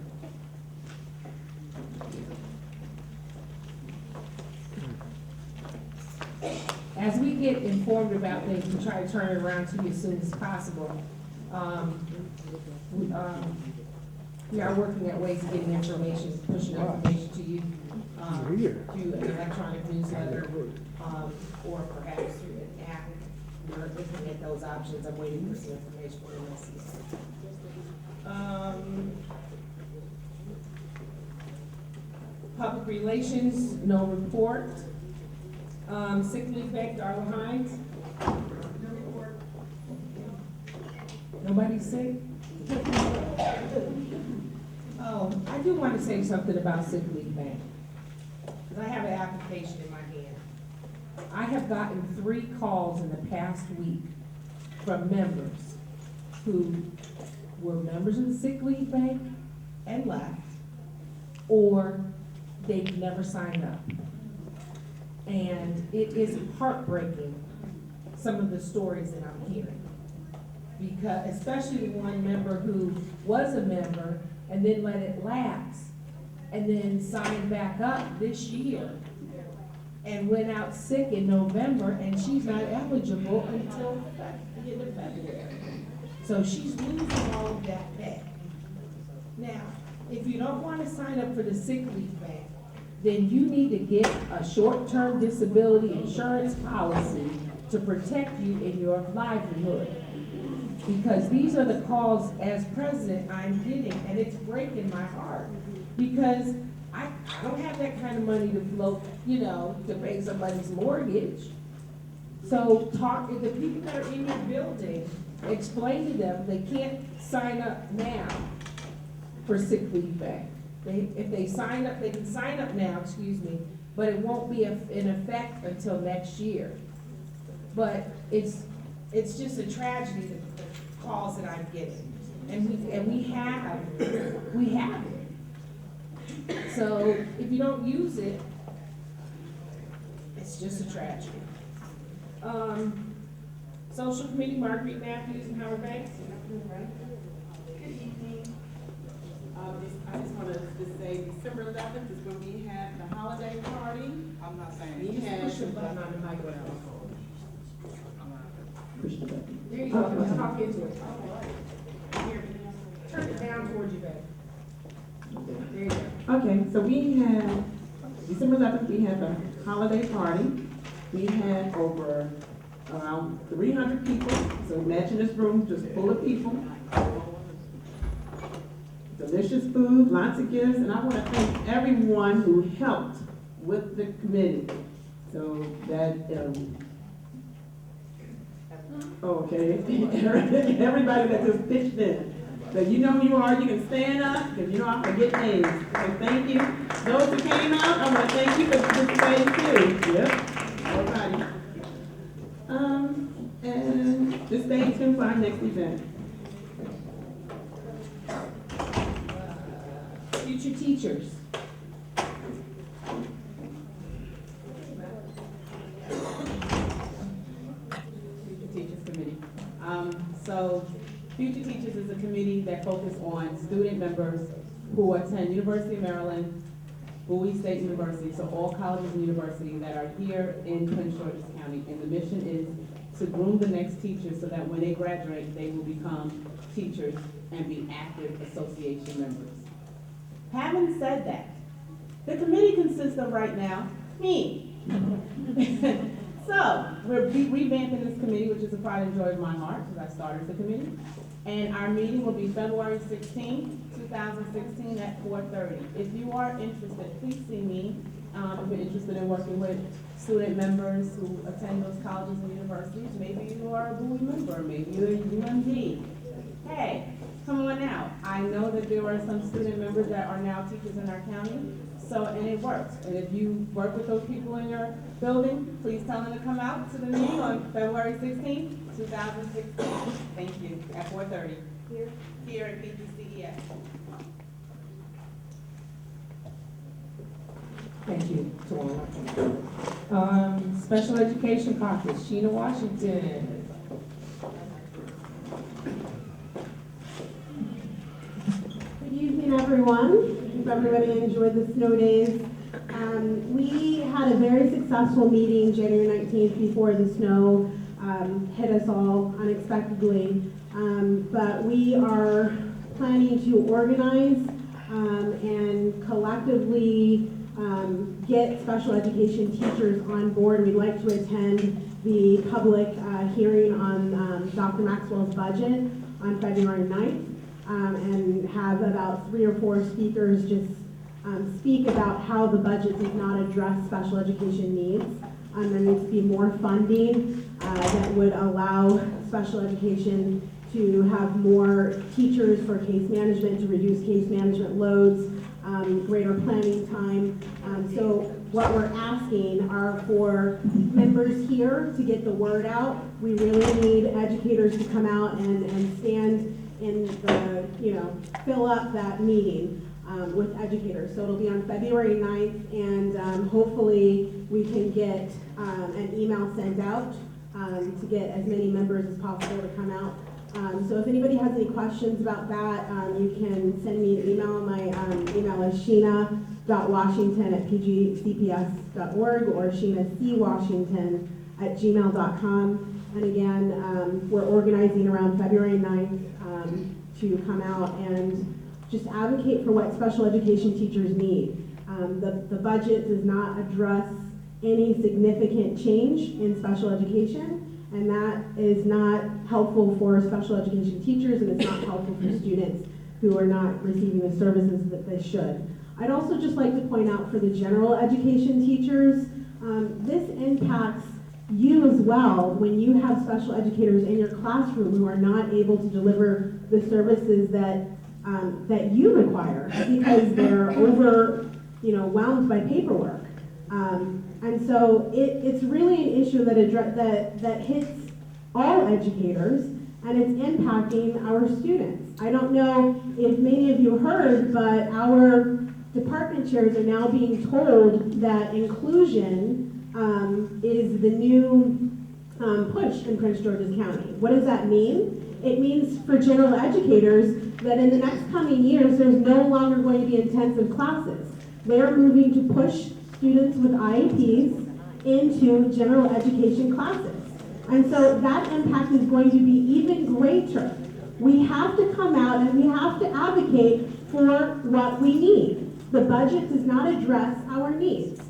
As we get informed about things, we try to turn it around to you as soon as possible. We are working at ways of getting information, pushing information to you through an electronic newsletter, or perhaps through an app. We're looking at those options. I'm waiting for some information from the Public relations, no report. Sick leave bank, Darla Hines. No report. Nobody sick? Oh, I do want to say something about sick leave bank, because I have an application in my hand. I have gotten 3 calls in the past week from members who were members of the sick leave bank and left, or they've never signed up. And it is heartbreaking, some of the stories that I'm hearing. Because, especially the one member who was a member and then let it lapse, and then signed back up this year and went out sick in November, and she's not eligible until the end of February. So she's losing all of that pay. Now, if you don't want to sign up for the sick leave bank, then you need to get a short-term disability insurance policy to protect you in your livelihood. Because these are the calls as president I'm getting, and it's breaking my heart. Because I don't have that kind of money to float, you know, to pay somebody's mortgage. So talk to the people that are in your building, explain to them they can't sign up now for sick leave bank. If they sign up, they can sign up now, but it won't be in effect until next year. But it's just a tragedy, the calls that I'm getting. And we have it. So if you don't use it, it's just a tragedy. Social Committee, Marguerite Matthews and Howard Banks. Good evening. I just want to say December 11th is when we had the holiday party. I'm not saying we had. Push the button on the microphone. Push the button. There you go. Talk into it. Here, turn it down towards you, babe. There you go. Okay, so we had, December 11th, we had the holiday party. We had over around 300 people, so imagine this room just full of people. Delicious food, lots of gifts, and I want to thank everyone who helped with the committee. So that, okay, everybody that just pitched in. So you know who you are, you can stand up, because you know I forget names. So thank you. Those who came out, I want to thank you for participating too. Yep. Everybody. And just stay tuned for our next event. Future teachers. Future Teachers Committee. So Future Teachers is a committee that focuses on student members who attend University of Maryland, Bowie State University, so all colleges and universities that are here in Prince George's County. And the mission is to groom the next teachers so that when they graduate, they will become teachers and be active association members. Having said that, the committee consists of right now, me. So, we're revamping this committee, which is a pride and joy of my heart, because I started the committee. And our meeting will be February 16, 2016 at 4:30. If you are interested, please see me. If you're interested in working with student members who attend those colleges and universities, maybe you are a Bowie member, maybe you're a UMD. Hey, come on now. I know that there are some student members that are now teachers in our county, and it works. And if you work with those people in your building, please tell them to come out to the meeting on February 16, 2016. Thank you, at 4:30. Here at PGCEA. Thank you, Tawana. Special Education Caucus, Sheena Washington. Good evening, everyone. Hope everybody enjoyed the snow days. We had a very successful meeting January 19th before the snow hit us all unexpectedly. But we are planning to organize and collectively get special education teachers on board. We'd like to attend the public hearing on Dr. Maxwell's budget on February 9th. And have about 3 or 4 speakers just speak about how the budget does not address special education needs. There needs to be more funding that would allow special education to have more teachers for case management, to reduce case management loads, greater planning time. So what we're asking are for members here to get the word out. We really need educators to come out and stand in the, fill up that meeting with educators. So it'll be on February 9th, and hopefully we can get an email sent out to get as many members as possible to come out. So if anybody has any questions about that, you can send me an email. My email is sheena.washington@pgcps.org or sheenacwashington@gmail.com. And again, we're organizing around February 9th to come out and just advocate for what special education teachers need. The budget does not address any significant change in special education, and that is not helpful for special education teachers, and it's not helpful for students who are not receiving the services that they should. I'd also just like to point out for the general education teachers, this impacts you as well when you have special educators in your classroom who are not able to deliver the services that you require because they're overwhelmed by paperwork. And so it's really an issue that hits all educators, and it's impacting our students. I don't know if many of you heard, but our department chairs are now being told that inclusion is the new push in Prince George's County. What does that mean? It means for general educators that in the next coming years, there's no longer going to be intensive classes. They're moving to push students with IEPs into general education classes. And so that impact is going to be even greater. We have to come out and we have to advocate for what we need. The budget does not address our needs.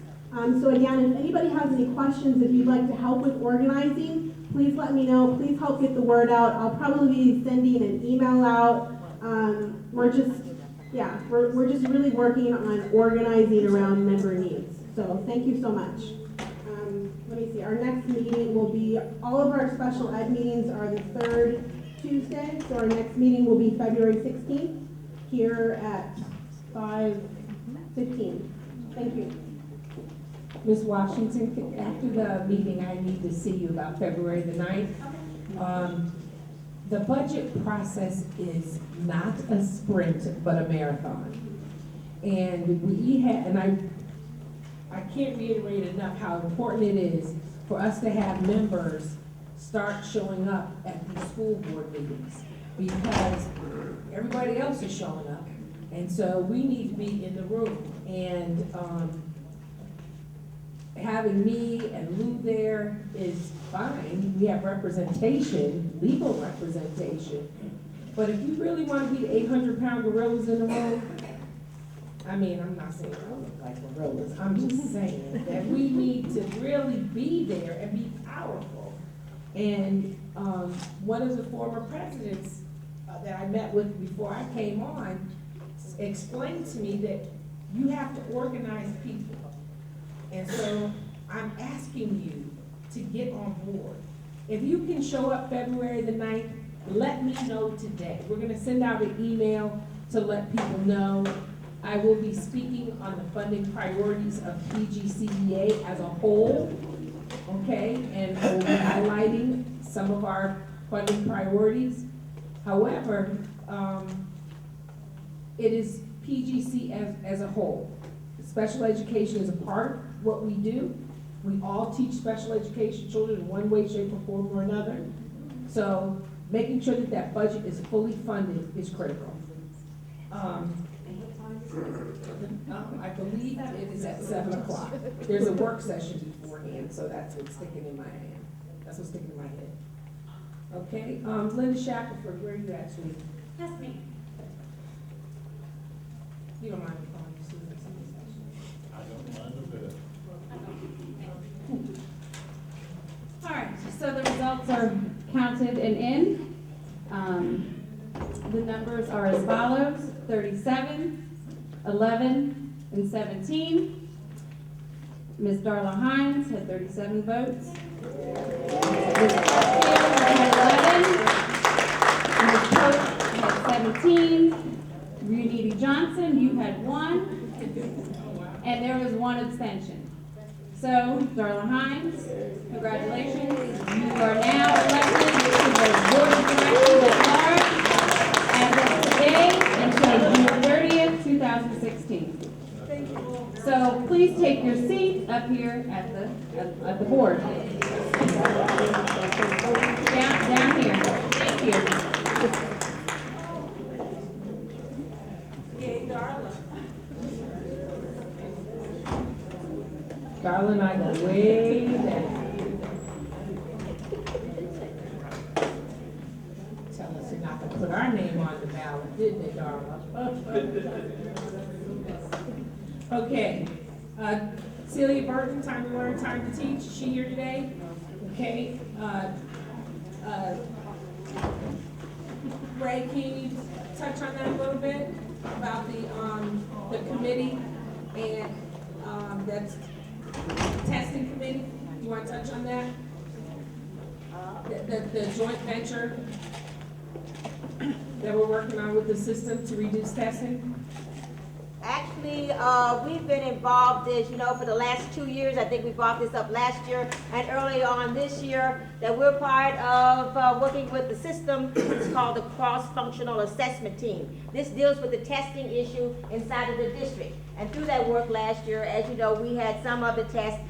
So again, if anybody has any questions, if you'd like to help with organizing, please let me know. Please help get the word out. I'll probably be sending an email out. We're just really working on organizing around member needs. So thank you so much. Let me see, our next meeting will be, all of our special ed meetings are the third Tuesday, so our next meeting will be February 16th, here at 5:15. Thank you. Ms. Washington, after the meeting, I need to see you about February the 9th. The budget process is not a sprint, but a marathon. And I can't reiterate enough how important it is for us to have members start showing up at these school board meetings, because everybody else is showing up. And so we need to be in the room. And having me and Lou there is fine. We have representation, legal representation. But if you really want to be 800-pound gorillas in the room, I mean, I'm not saying I look like gorillas. I'm just saying that we need to really be there and be powerful. And one of the former presidents that I met with before I came on explained to me that you have to organize people. And so I'm asking you to get on board. If you can show up February the 9th, let me know today. We're gonna send out an email to let people know. I will be speaking on the funding priorities of PGCEA as a whole, okay? And I will be highlighting some of our funding priorities. However, it is PGC as a whole. Special education is a part of what we do. We all teach special education children in one way, shape, or form or another. So making sure that that budget is fully funded is critical. I believe it is at 7 o'clock. There's a work session beforehand, so that's what's sticking in my hand. That's what's sticking in my head. Okay, Linda Shackelford, where are you at, sweetie? That's me. You don't mind calling you Susan? I don't mind a bit. All right, so the results are counted and in. The numbers are as follows: 37, 11, and 17. Ms. Darla Hines had 37 votes. Ms. Parkfield had 11. Ms. Pope had 17. Runiti Johnson, you had 1. And there was 1 abstention. So, Darla Hines, congratulations. You are now elected to the Board of Directors at large as of today until June 30th, 2016. So please take your seat up here at the board. Down here. Thank you. Yay, Darla. Darla and I go way back. Tell us not to put our name on the ballot, didn't they, Darla? Okay, Celia Burton, time to learn, time to teach. Is she here today? Okay. Ray, can you touch on that a little bit about the committee and that's testing committee? You want to touch on that? The joint venture that we're working on with the system to reduce testing? Actually, we've been involved, as you know, for the last 2 years. I think we brought this up last year and early on this year, that we're part of working with the system. It's called the cross-functional assessment team. This deals with the testing issue inside of the district. And through that work last year, as you know, we had some of the tests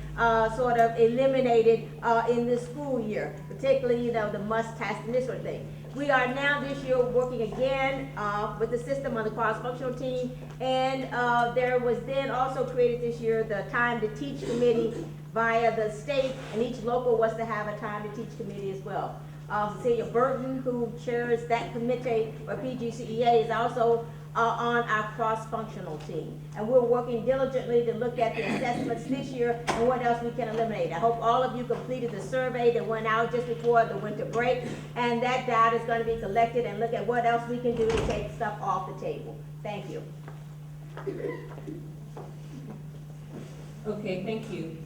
sort of eliminated in this school year, particularly, you know, the must test and this sort of thing. We are now this year working again with the system on the cross-functional team, and there was then also created this year the Time to Teach Committee via the state, and each local was to have a Time to Teach Committee as well. Cecilia Burton, who chairs that committee for PGCEA, is also on our cross-functional team. And we're working diligently to look at the assessments this year and what else we can eliminate. I hope all of you completed the survey that went out just before the winter break, and that data is going to be collected and look at what else we can do to take stuff off the table. Thank you. Okay, thank you.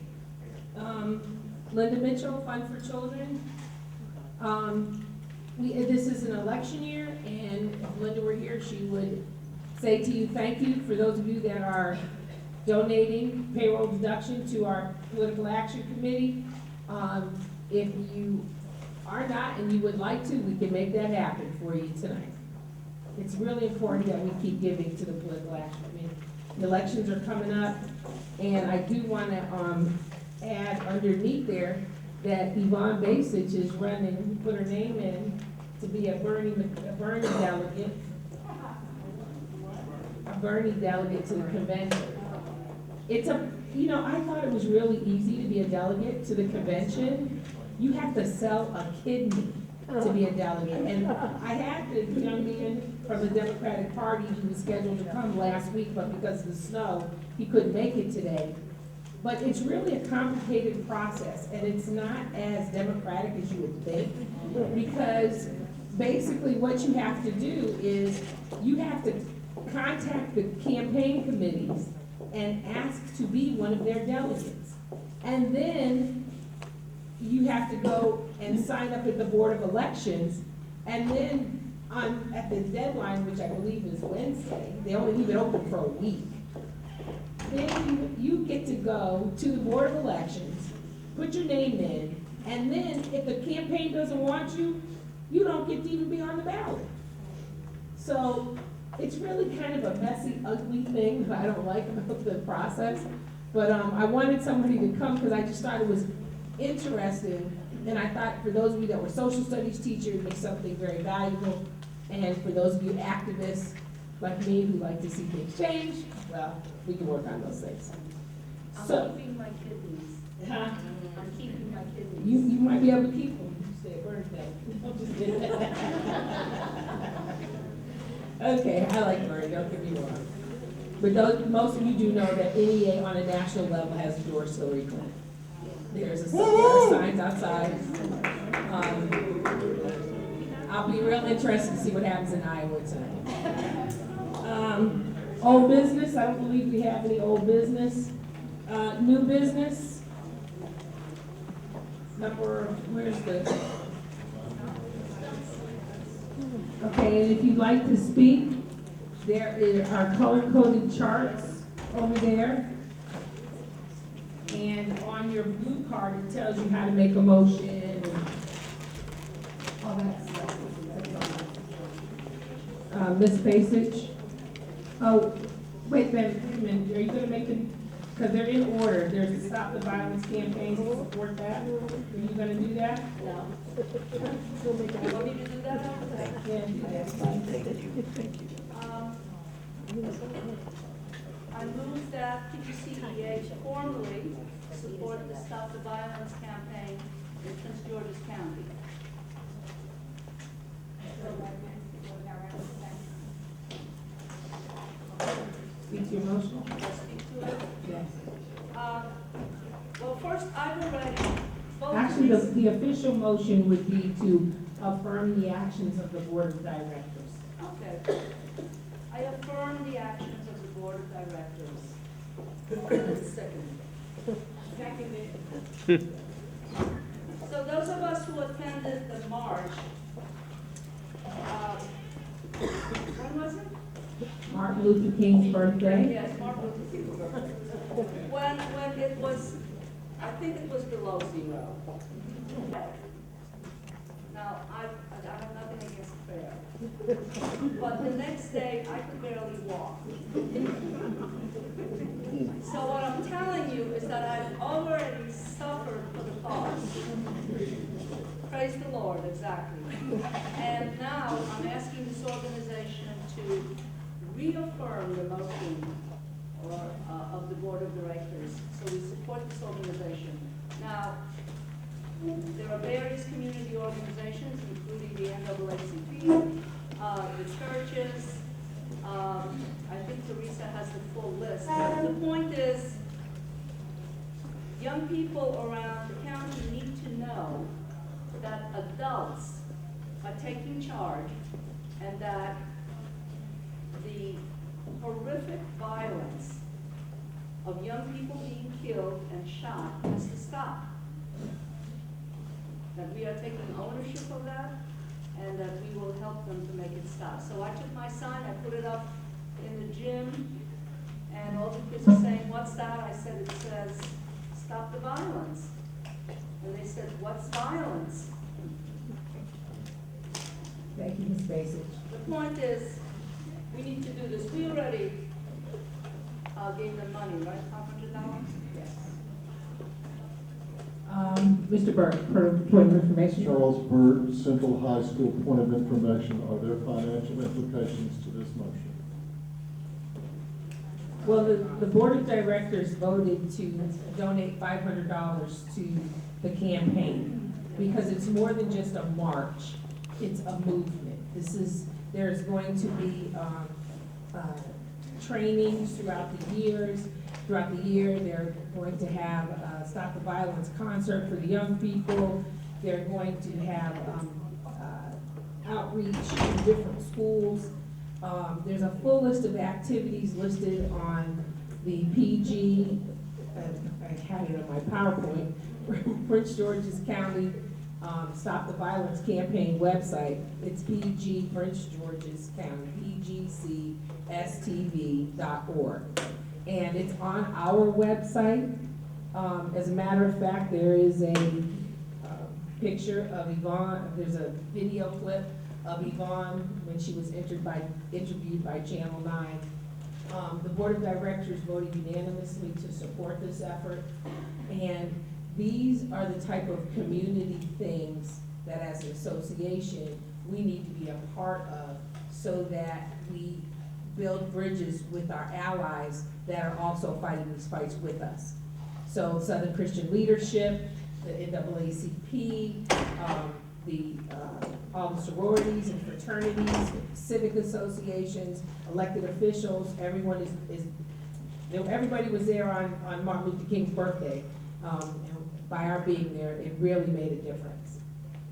Linda Mitchell, Fund for Children. this is an election year, and if Linda were here, she would say to you, thank you for those of you that are donating payroll deduction to our political action committee. If you are not and you would like to, we can make that happen for you tonight. It's really important that we keep giving to the political action committee. The elections are coming up, and I do want to add underneath there that Yvonne Basich is running, put her name in to be a Bernie delegate to the convention. It's I thought it was really easy to be a delegate to the convention. You have to sell a kidney to be a delegate. And I had the young man from the Democratic Party who was scheduled to come last week, but because of the snow, he couldn't make it today. But it's really a complicated process, and it's not as democratic as you would think, because basically what you have to do is you have to contact the campaign committees and ask to be one of their delegates. And then you have to go and sign up at the Board of Elections, and then at the deadline, which I believe is Wednesday, they only leave it open for a week. Then you get to go to the Board of Elections, put your name in, and then if the campaign doesn't want you, you don't get to even be on the ballot. So it's really kind of a messy, ugly thing that I don't like about the process. But I wanted somebody to come because I just thought it was interesting. And I thought for those of you that were social studies teachers, it'd be something very valuable. And for those of you activists like me who like to see things change, well, we can work on those things. I'm keeping my kidneys. Huh? I'm keeping my kidneys. You might be able to keep them. You say a birthday. Okay, I like Murray, don't get me wrong. But most of you do know that NEA on a national level has endorsed Hillary Clinton. There are signs outside. I'll be real interested to see what happens in Iowa tonight. Old business, I don't believe we have any old business. New business. Where's the? Okay, and if you'd like to speak, there are color-coded charts over there. And on your blue card, it tells you how to make a motion and all that stuff. Ms. Basich? Oh, wait a minute, are you gonna make it, because they're in order, there's a Stop the Violence campaign to support that. Are you gonna do that? No. You want me to do that? Yeah, do that. Thank you. I move that PGCEA formally support the Stop the Violence campaign in Prince George's County. Speak to your motion. Speak to it. Yes. Well, first, I've already voted. Actually, the official motion would be to affirm the actions of the Board of Directors. Okay. I affirm the actions of the Board of Directors. Second. So those of us who attended the march, when was it? Martin Luther King's birthday. Yes, Martin Luther King's birthday. When it was, I think it was below zero. Now, I have nothing against the fair. But the next day, I could barely walk. So what I'm telling you is that I've already suffered for the cause. Praise the Lord, exactly. And now I'm asking this organization to reaffirm the motion of the Board of Directors. So we support this organization. Now, there are various community organizations, including the NAACP, the churches. I think Teresa has the full list. But the point is, young people around the county need to know that adults are taking charge and that the horrific violence of young people being killed and shot has to stop. That we are taking ownership of that, and that we will help them to make it stop. So I took my sign, I put it up in the gym, and all the kids are saying, "What's that?" I said, "It says, stop the violence." And they said, "What's violence?" Thank you, Ms. Basic. The point is, we need to do this. We already gave them money, right, $500? Yes. Mr. Burke, for point of information. Charles Burt, Central High School, point of information, are there financial implications to this motion? Well, the board of directors voted to donate $500 to the campaign because it's more than just a march, it's a movement. There's going to be trainings throughout the year. They're going to have a Stop the Violence concert for the young people. They're going to have outreach in different schools. There's a full list of activities listed on the PG, I had it on my PowerPoint, Prince George's County Stop the Violence campaign website. It's PG Prince George's County, PGCSTV.org. And it's on our website. As a matter of fact, there is a picture of Yvonne, there's a video clip of Yvonne when she was interviewed by Channel 9. The board of directors voted unanimously to support this effort. And these are the type of community things that as an association, we need to be a part of so that we build bridges with our allies that are also fighting these fights with us. So Southern Christian Leadership, the NAACP, all the sororities and fraternities, civic associations, elected officials, everyone everybody was there on Martin Luther King's birthday. And by our being there, it really made a difference.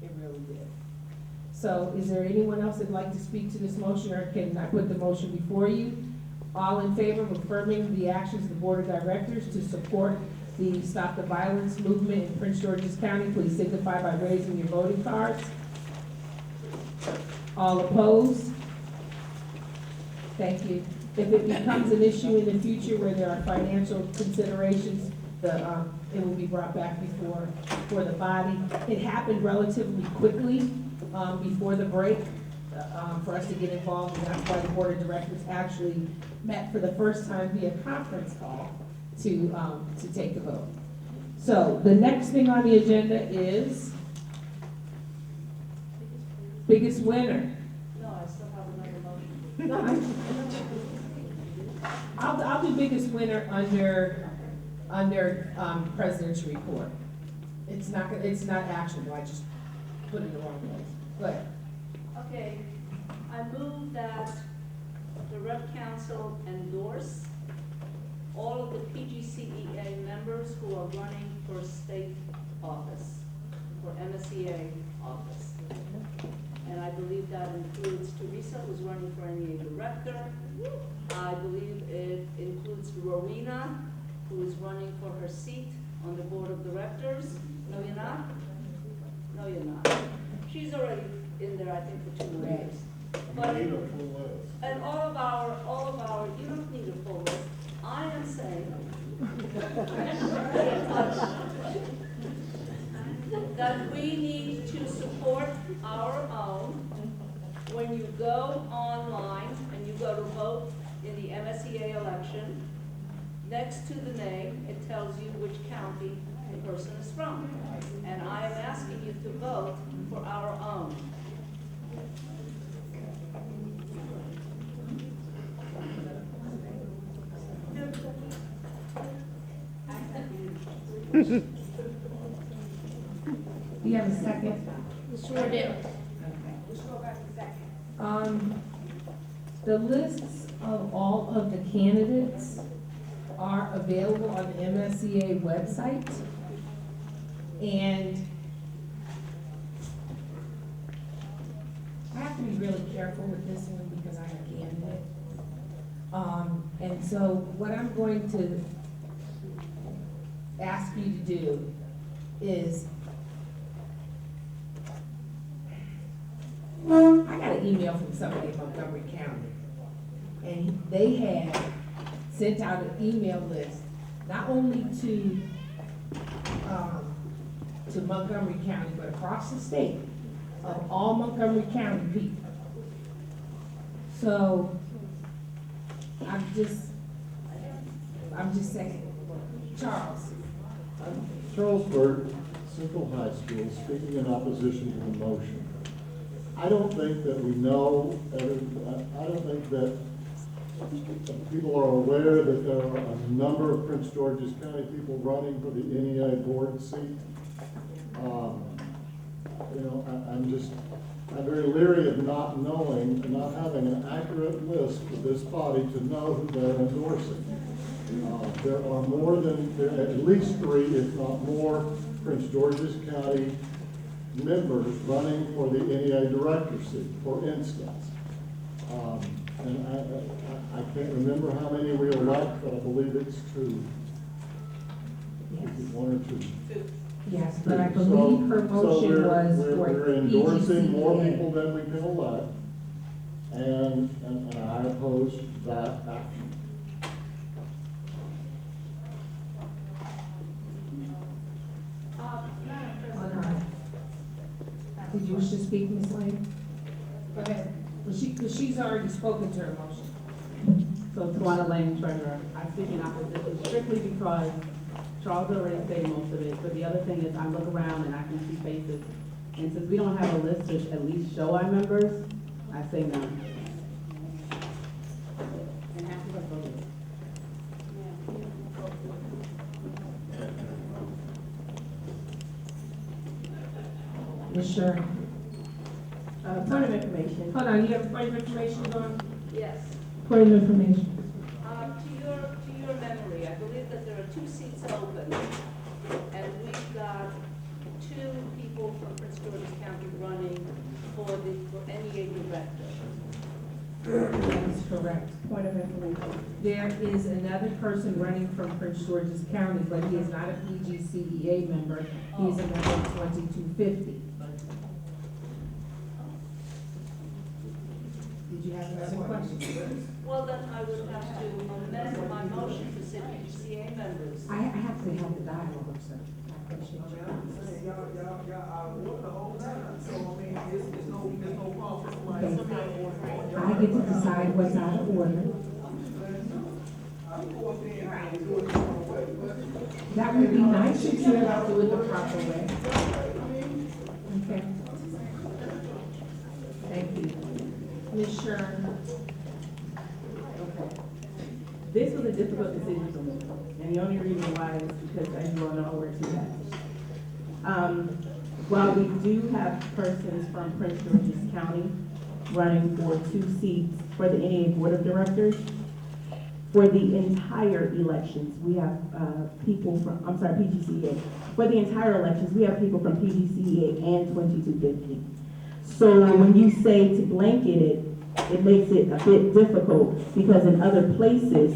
It really did. So is there anyone else that'd like to speak to this motion, or can I put the motion before you? All in favor of affirming the actions of the Board of Directors to support the Stop the Violence movement in Prince George's County, please signify by raising your voting cards. All opposed? Thank you. If it becomes an issue in the future where there are financial considerations, it will be brought back before the body. It happened relatively quickly before the break for us to get involved, and that's why the Board of Directors actually met for the first time via conference call to take the vote. So the next thing on the agenda is biggest winner. No, I still have another motion. I'll do biggest winner under president's report. It's not actionable. I just put it in the wrong place. Go ahead. Okay, I move that the Rep Council endorse all of the PGCEA members who are running for state office, for MSEA office. And I believe that includes Teresa, who's running for NEA director. I believe it includes Rowena, who is running for her seat on the board of directors. No, you're not? No, you're not. She's already in there, I think, for 2 years. But, and all of our, you don't need a full list. I am saying that we need to support our own. When you go online and you go to vote in the MSEA election, next to the name, it tells you which county the person is from. And I am asking you to vote for our own. Do you have a second? Sure do. The lists of all of the candidates are available on the MSEA website. And I have to be really careful with this one because I'm a candidate. And so what I'm going to ask you to do is I got an email from somebody in Montgomery County, and they had sent out an email list, not only to Montgomery County, but across the state, of all Montgomery County people. So, I'm just saying, Charles. Charlesburg Central High School, speaking in opposition to the motion. I don't think that we know, I don't think that people are aware that there are a number of Prince George's County people running for the NEA board seat. I'm very leery of not knowing and not having an accurate list for this body to know who they're endorsing. There are at least 3, if not more, Prince George's County members running for the NEA director seat, for instance. And I can't remember how many we elect, but I believe it's 2. Yes. Is it 1 or 2? Yes, but I believe her motion was for we're endorsing more PGCEA. people than we can elect, and I oppose that action. Did you wish to speak, Ms. Lane? Go ahead. Because she's already spoken to her motion. So Tawana Lane, treasurer, I speak in opposition strictly because Charles already said most of it, but the other thing is I look around and I can see faces. And since we don't have a list to at least show our members, I say no. And half of us voted. Ms. Sherry? Point of information. Hold on, you have a point of information going? Yes. Point of information. To your memory, I believe that there are 2 seats open, and we've got 2 people from Prince George's County running for NEA director. That is correct. Point of information. There is another person running from Prince George's County, but he is not a PGCEA member. He's a member of 2250. Did you have another question? Well, then I would have to amend my motion to say PGCA members. I have to have the dialogue, sir. I appreciate you. I get to decide what's out of order. That would be nice if you ever do it the proper way. Okay. Thank you. Ms. Sherman. Okay. This was a difficult decision for me, and the only reason why is because, as you all know, I work 2 hats. While we do have persons from Prince George's County running for 2 seats for the NEA Board of Directors, for the entire elections, we have people from, PGCEA. For the entire elections, we have people from PGCEA and 2250. So when you say to blanket it, it makes it a bit difficult because in other places,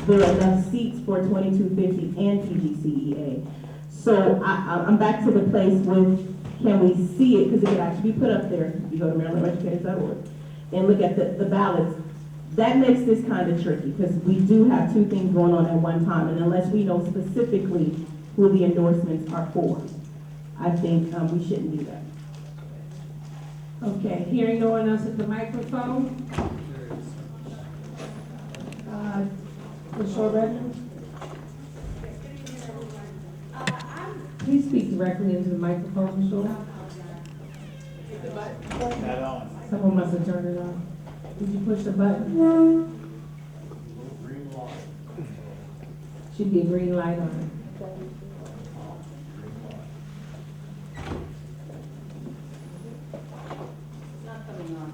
there are enough seats for 2250 and PGCEA. So I'm back to the place with, can we see it, because it could actually be put up there, you go to marylandeducators.org, and look at the ballots. That makes this kind of tricky, because we do have 2 things going on at one time, and unless we know specifically who the endorsements are for, I think we shouldn't do that. Okay, hearing no one else at the microphone. Ms. Redmond? Please speak directly into the microphone, Ms. Shore. Someone must have turned it on. Did you push the button? Should be a green light on it. Not coming on.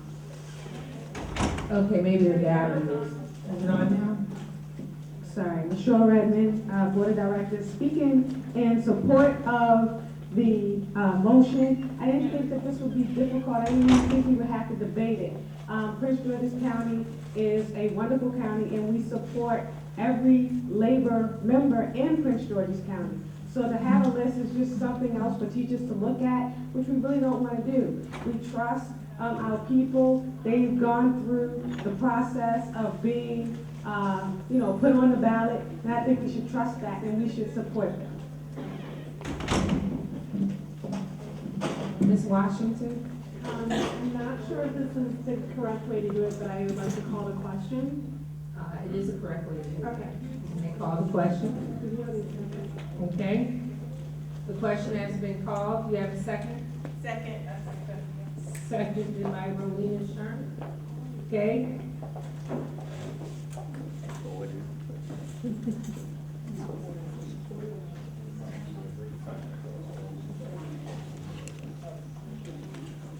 Okay, maybe the battery is. Is it on now? Sorry, Michelle Redmond, Board of Directors, speaking in support of the motion. I didn't think that this would be difficult. I didn't even think we would have to debate it. Prince George's County is a wonderful county, and we support every labor member in Prince George's County. So to have a list is just something else for teachers to look at, which we really don't want to do. We trust our people. They've gone through the process of being, put on the ballot, and I think we should trust that and we should support them. Ms. Washington? I'm not sure if this is the correct way to do it, but I would like to call the question. It is the correct way to do it. Okay. May I call the question? Okay. The question has been called. Do you have a second? Second. Seconded by Rowena Sherman. Okay.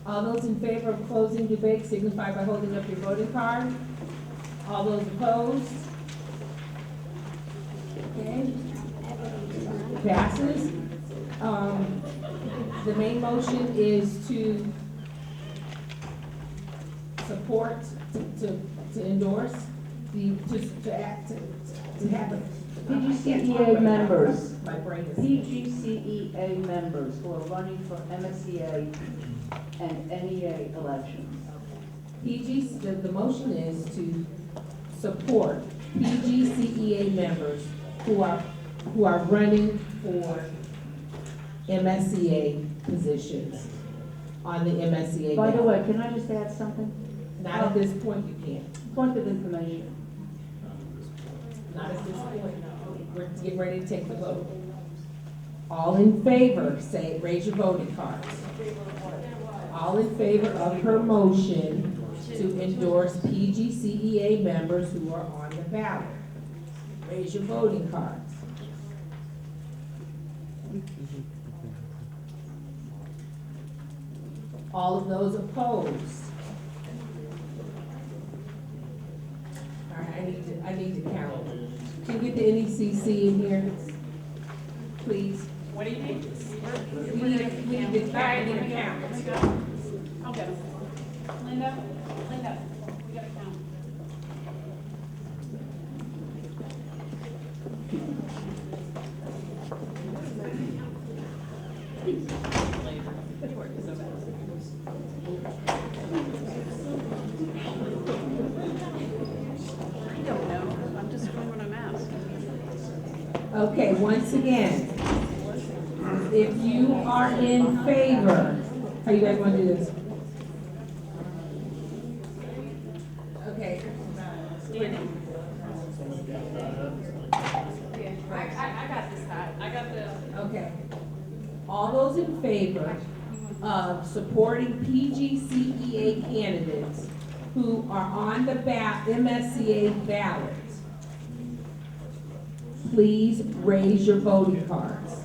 All those in favor of closing debate signify by holding up your voting card. All those opposed? Okay. Passes. The main motion is to support, to endorse, to have a. PGCEA members, My brain is. PGCEA members who are running for MSEA and NEA elections. The motion is to support PGCEA members who are running for MSEA positions on the MSEA By the ballot. way, can I just add something? Not at this point, you can't. Point of information. Not at this point. We're getting ready to take the vote. All in favor, raise your voting cards. All in favor of her motion to endorse PGCEA members who are on the ballot. Raise your voting cards. All of those opposed? All right, I need to count. Can you get the NECC in here, please? What do you need? We need to count. I'll get them. Linda, we gotta count. I don't know, I'm just doing what I'm asked. Okay, once again, if you are in favor, how you guys want to do this? Okay. I got this side, I got the. Okay. All those in favor of supporting PGCEA candidates who are on the MSCA ballot, please raise your voting cards.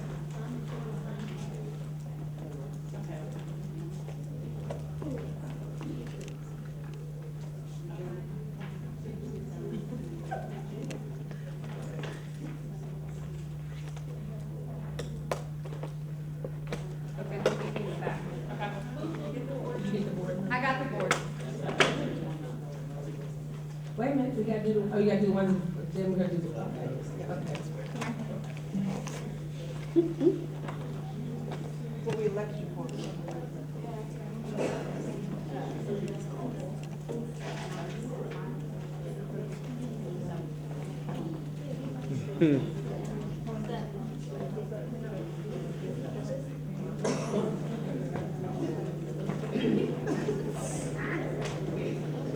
I got the board. Wait a minute, we gotta do, you gotta do one, then we're gonna do the, okay. For the election board.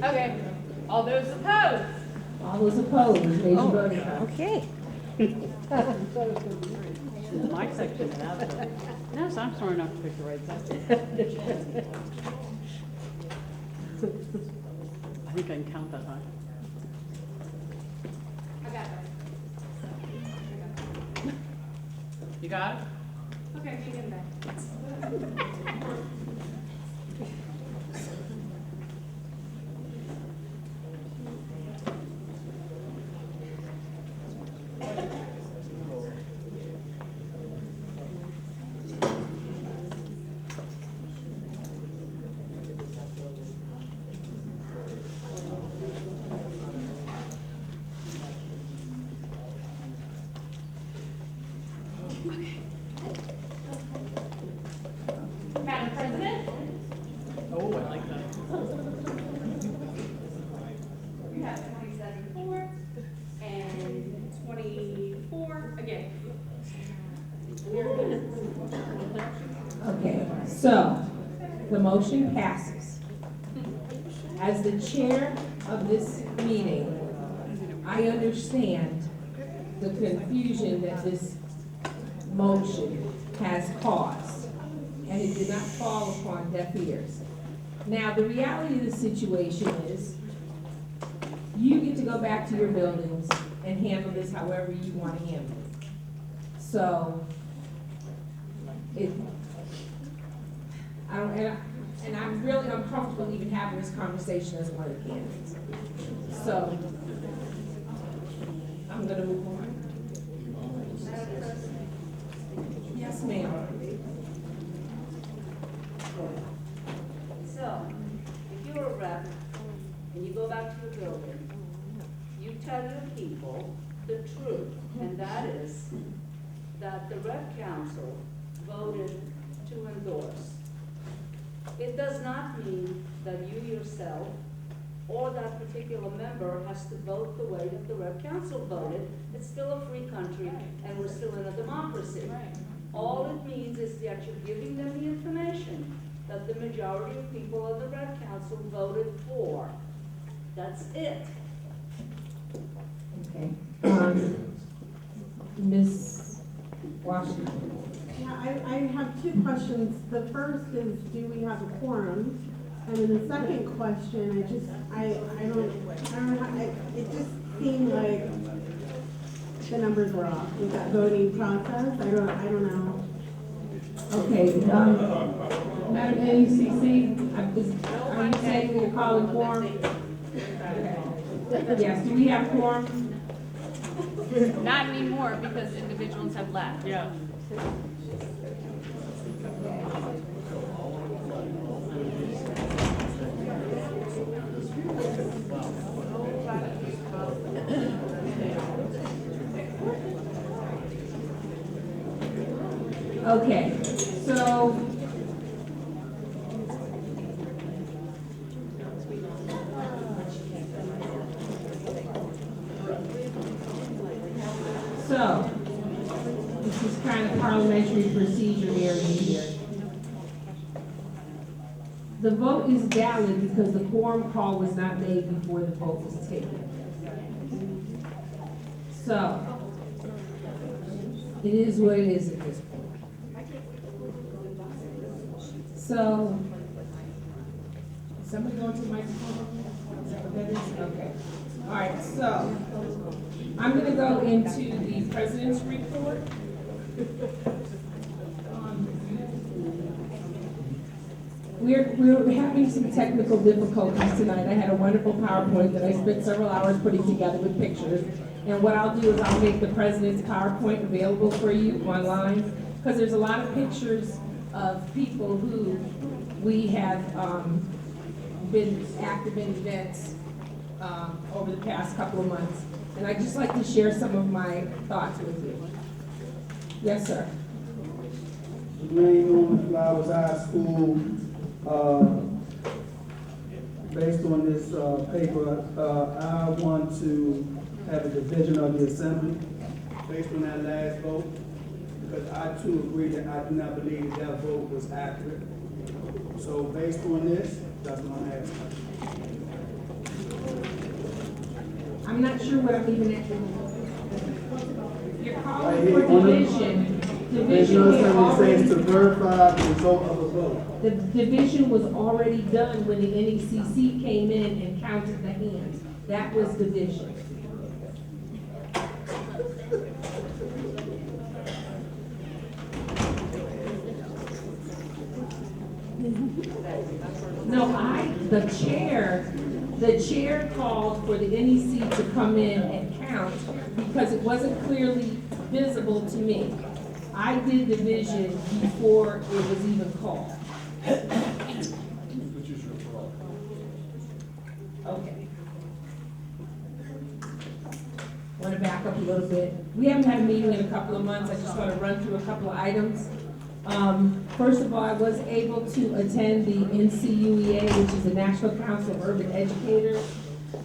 Okay, all those opposed? All those opposed, raise your voting card. Okay. My section now. No, so I'm sorry not to pick the right side. I think I can count that high. I got it. You got it? Okay, keep it back. Madam President? Oh, I like that. So, the motion passes. As the chair of this meeting, I understand the confusion that this motion has caused, and it did not fall upon deaf ears. Now, the reality of the situation is, you get to go back to your buildings and handle this however you want to handle it. So, I'm really uncomfortable even having this conversation as one of the candidates. So, I'm gonna move on. Yes, ma'am. So, if you're a rep and you go back to your building, you tell your people the truth, and that is that the rep council voted to endorse. It does not mean that you yourself or that particular member has to vote the way that the rep council voted. It's still a free country, and we're still in a democracy. All it means is that you're giving them the information that the majority of people of the rep council voted for. That's it. Okay. Ms. Washington. Yeah, I have two questions. The first is, do we have a quorum? And then the second question, I don't know how, it just seemed like the numbers were off with that voting process. I don't know. Okay, Madam NECC, are you saying we're calling quorum? Okay. Yes, do we have quorum? Not anymore because individuals have left. Yeah. Okay, so this is kind of parliamentary procedure area here. The vote is valid because the quorum call was not made before the vote was taken. So, it is what it is at this point. So, is somebody going to the microphone? Is that what that is? Okay. All right, so, I'm gonna go into the president's report. We're having some technical difficulties tonight. I had a wonderful PowerPoint that I spent several hours putting together with pictures. And what I'll do is I'll make the president's PowerPoint available for you online, because there's a lot of pictures of people who we have been active in events over the past couple of months. And I'd just like to share some of my thoughts with you. Yes, sir. Dwayne Norman Flowers High School, based on this paper, I want to have a division of the assembly based on that last vote, because I too agree that I do not believe that vote was accurate. So based on this, that's what I'm asking. I'm not sure what I'm even at. You're Right calling here, for division. Division of assembly says to verify the result of a vote. The division was already done when the NECC came in and counted the hands. That was division. No, the chair called for the NEC to come in and count because it wasn't clearly visible to me. I did division before it was even called. Okay. Want to back up a little bit. We haven't had a meeting in a couple of months. I just want to run through a couple of items. First of all, I was able to attend the NCUEA, which is the National Council of Urban Educators,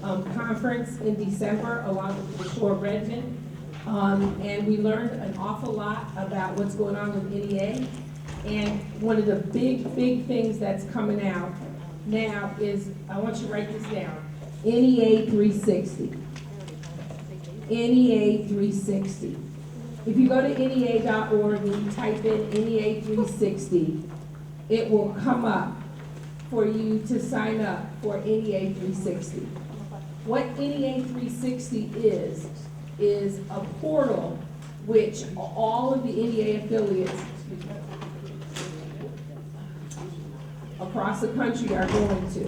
conference in December along with the Shore Redmond. And we learned an awful lot about what's going on with NEA. And one of the big things that's coming out now is, I want you to write this down, NEA 360. NEA 360. If you go to NEA.org and you type in NEA 360, it will come up for you to sign up for NEA 360. What NEA 360 is a portal which all of the NEA affiliates across the country are going to.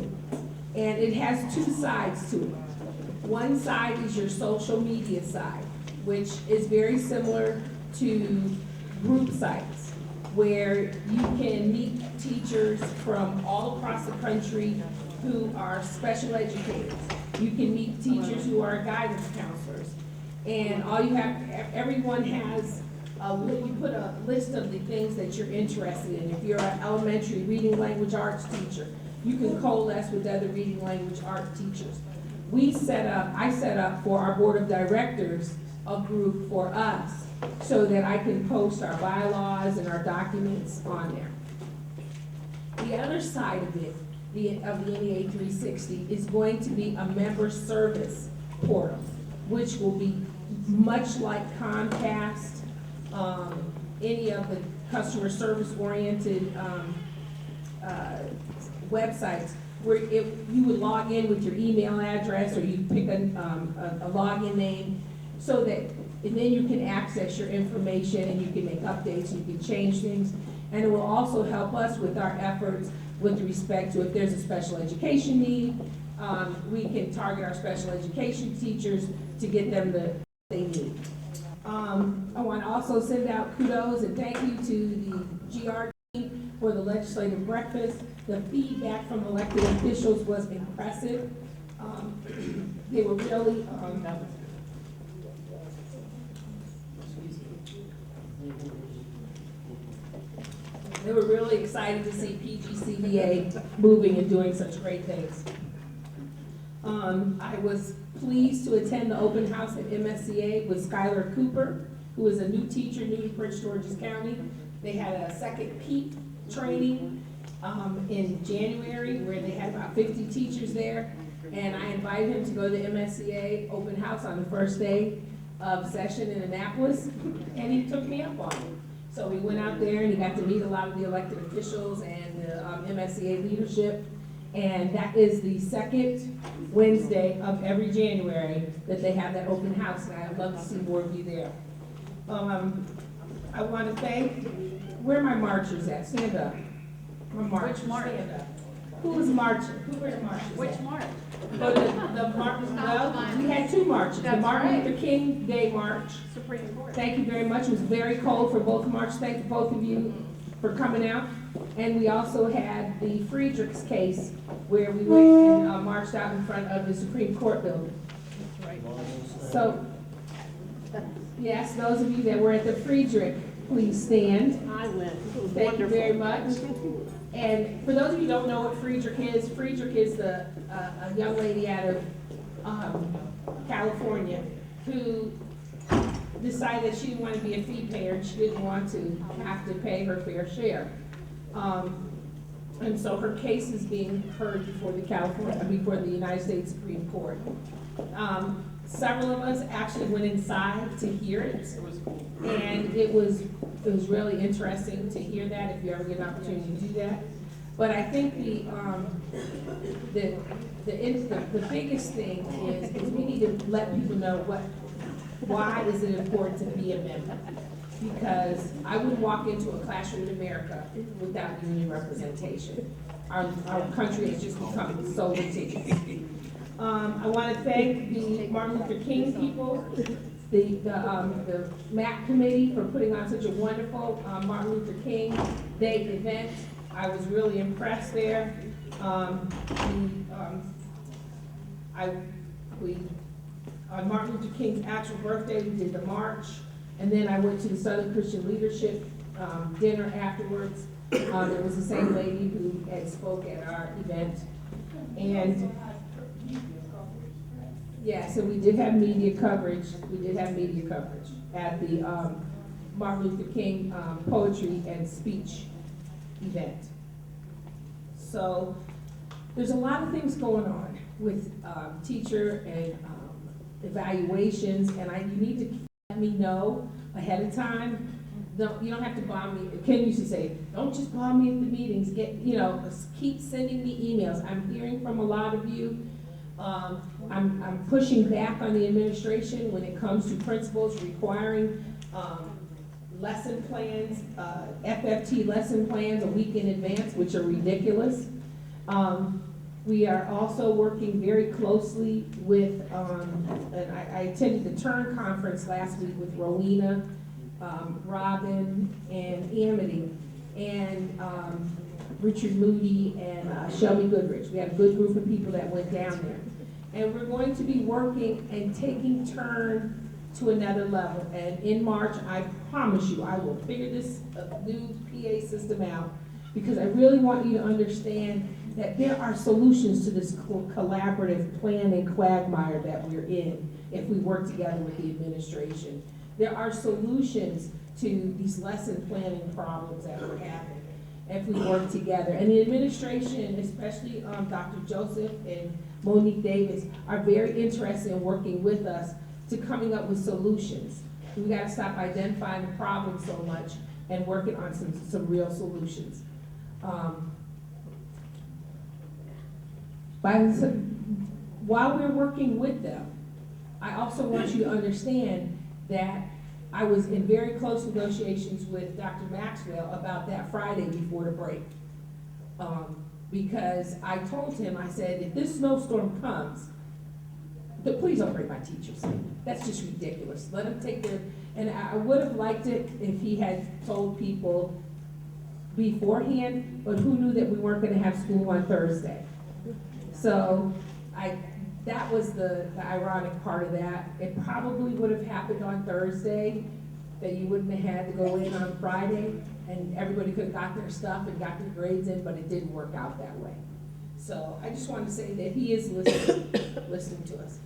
And it has two sides to it. One side is your social media side, which is very similar to group sites, where you can meet teachers from all across the country who are special educators. You can meet teachers who are guidance counselors. And all you have, everyone has, you put a list of the things that you're interested in. If you're an elementary reading language arts teacher, you can coalesce with other reading language art teachers. I set up for our board of directors a group for us so that I can post our bylaws and our documents on there. The other side of it, of the NEA 360, is going to be a member service portal, which will be much like Comcast, any of the customer service oriented websites, where you would log in with your email address, or you pick a login name, so that, and then you can access your information and you can make updates, you can change things. And it will also help us with our efforts with respect to if there's a special education need, we can target our special education teachers to get them the they need. I want to also send out kudos and thank you to the GR team for the legislative breakfast. The feedback from elected officials was impressive. They were really, they were really excited to see PGCEA moving and doing such great things. I was pleased to attend the open house at MSCA with Skylar Cooper, who is a new teacher, new to Prince George's County. They had a second peak training in January where they had about 50 teachers there. And I invited him to go to the MSCA open house on the first day of session in Annapolis, and he took me up on it. So we went out there and he got to meet a lot of the elected officials and the MSCA leadership. And that is the second Wednesday of every January that they have that open house, and I'd love to see more of you there. I want to thank, where are my marchers at? Stand up. My marchers, Which march? stand up. Who was marching? Who were the marchers? Which march? Oh, the marchers, well, we had two marches. The That's Martin right. Luther King Day March. Supreme Court. Thank you very much. It was very cold for both marches. Thank both of you for coming out. And we also had the Friedrichs case where we went and marched out in front of the Supreme Court building. So, yes, those of you that were at the Friedrich, please stand. I went. It was Thank you wonderful. very much. And for those of you who don't know what Friedrich is a young lady out of California who decided that she didn't want to be a fee payer and she didn't want to have to pay her fair share. And so her case is being heard before the United States Supreme Court. Several of us actually went inside to hear it, and it was really interesting to hear that, if you ever get an opportunity to do that. But I think the biggest thing is we need to let people know why is it important to be a member. Because I wouldn't walk into a classroom in America without union representation. Our country has just become so litigious. I want to thank the Martin Luther King people, the MAC committee for putting on such a wonderful Martin Luther King Day event. I was really impressed there. On Martin Luther King's actual birthday, we did the march. And then I went to the Southern Christian Leadership dinner afterwards. It was the same lady who had spoke at our event. And yeah, so we did have media coverage. We did have media coverage at the Martin Luther King Poetry and Speech event. So there's a lot of things going on with teacher and evaluations, and you need to let me know ahead of time. You don't have to bomb me. Ken used to say, don't just bomb me at the meetings. Keep sending me emails. I'm hearing from a lot of you. I'm pushing back on the administration when it comes to principals requiring lesson plans, FFT lesson plans a week in advance, which are ridiculous. We are also working very closely with, and I attended the Turn Conference last week with Rowena, Robin, and Amity, and Richard Moody, and Shelby Goodrich. We had a good group of people that went down there. And we're going to be working and taking turn to another level. And in March, I promise you, I will figure this new PA system out, because I really want you to understand that there are solutions to this collaborative planning quagmire that we're in if we work together with the administration. There are solutions to these lesson planning problems that we're having if we work together. And the administration, especially Dr. Joseph and Monique Davis, are very interested in working with us to coming up with solutions. We gotta stop identifying the problem so much and working on some real solutions. While we're working with them, I also want you to understand that I was in very close negotiations with Dr. Maxwell about that Friday before the break. Because I told him, I said, if this snowstorm comes, please don't bring my teachers in. That's just ridiculous. Let them take their, and I would have liked it if he had told people beforehand, but who knew that we weren't gonna have school on Thursday? So that was the ironic part of that. It probably would have happened on Thursday, that you wouldn't have had to go in on Friday, and everybody could have got their stuff and got their grades in, but it didn't work out that way. So I just want to say that he is listening to us.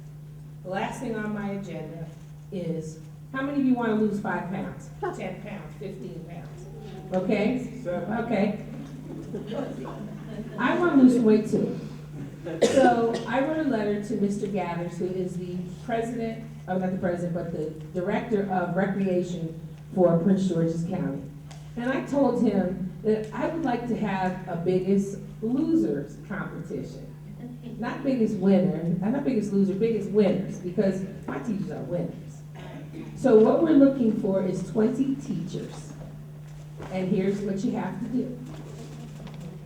The last thing on my agenda is, how many of you want to lose 5 pounds, 10 pounds, 15 pounds? Okay? Okay. I want to lose some weight too. So I wrote a letter to Mr. Gathers, who is the president, not the president, but the director of recreation for Prince George's County. And I told him that I would like to have a biggest losers competition. Not biggest winner, not biggest loser, biggest winners, because my teachers are winners. So what we're looking for is 20 teachers. And here's what you have to do.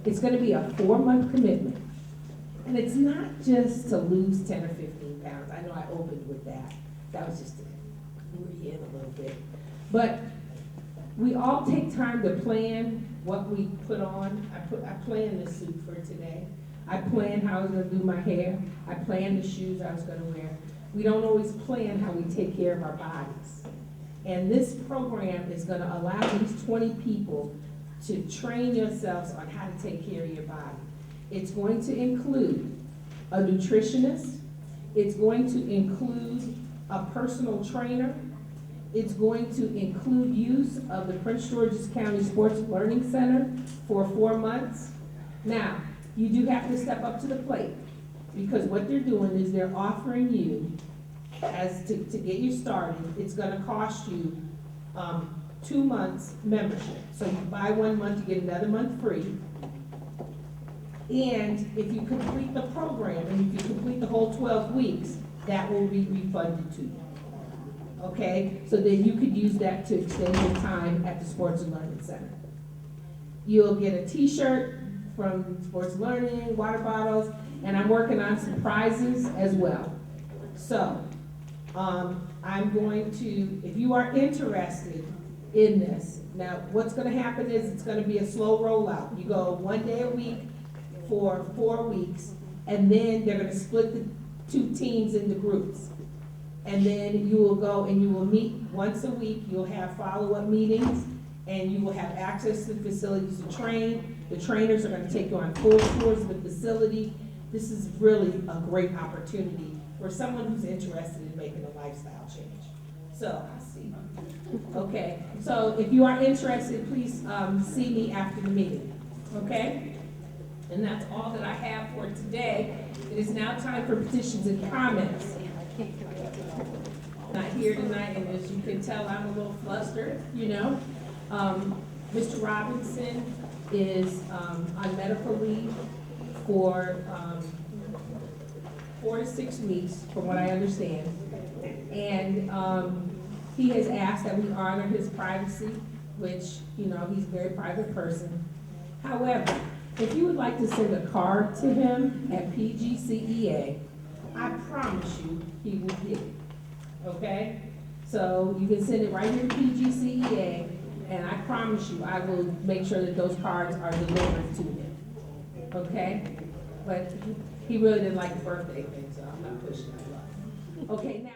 It's gonna be a 4-month commitment. And it's not just to lose 10 or 15 pounds. I know I opened with that. That was just to lure you in a little bit. But we all take time to plan what we put on. I planned the suit for today. I planned how I was gonna do my hair. I planned the shoes I was gonna wear. We don't always plan how we take care of our bodies. And this program is gonna allow these 20 people to train yourselves on how to take care of your body. It's going to include a nutritionist. It's going to include a personal trainer. It's going to include use of the Prince George's County Sports Learning Center for 4 months. Now, you do have to step up to the plate, because what they're doing is they're offering you, to get you started, it's gonna cost you 2 months membership. So you buy 1 month, you get another month free. And if you complete the program, and if you complete the whole 12 weeks, that will be refunded to you. Okay, so then you could use that to extend your time at the Sports and Learning Center. You'll get a t-shirt from Sports Learning, water bottles, and I'm working on some prizes as well. So, I'm going to, if you are interested in this, now what's gonna happen is it's gonna be a slow rollout. You go 1 day a week for 4 weeks, and then they're gonna split the 2 teams into groups. And then you will go and you will meet once a week. You'll have follow-up meetings, and you will have access to the facilities to train. The trainers are gonna take you on full tours of the facility. This is really a great opportunity for someone who's interested in making a lifestyle change. So, I see. Okay, so if you are interested, please see me after the meeting. okay? And that's all that I have for today. It is now time for petitions and comments. Not here tonight, and as you can tell, I'm a little flustered, you know. Mr. Robinson is on medical leave for 4 to 6 weeks, from what I understand. And he has asked that we honor his privacy, which, you know, he's a very private person. However, if you would like to send a card to him at PGCEA, I promise you he will get it, okay? So you can send it right here to PGCEA, and I promise you I will make sure that those cards are delivered to him, okay? But he really didn't like the birthday thing, so I'm not pushing that. Okay, now.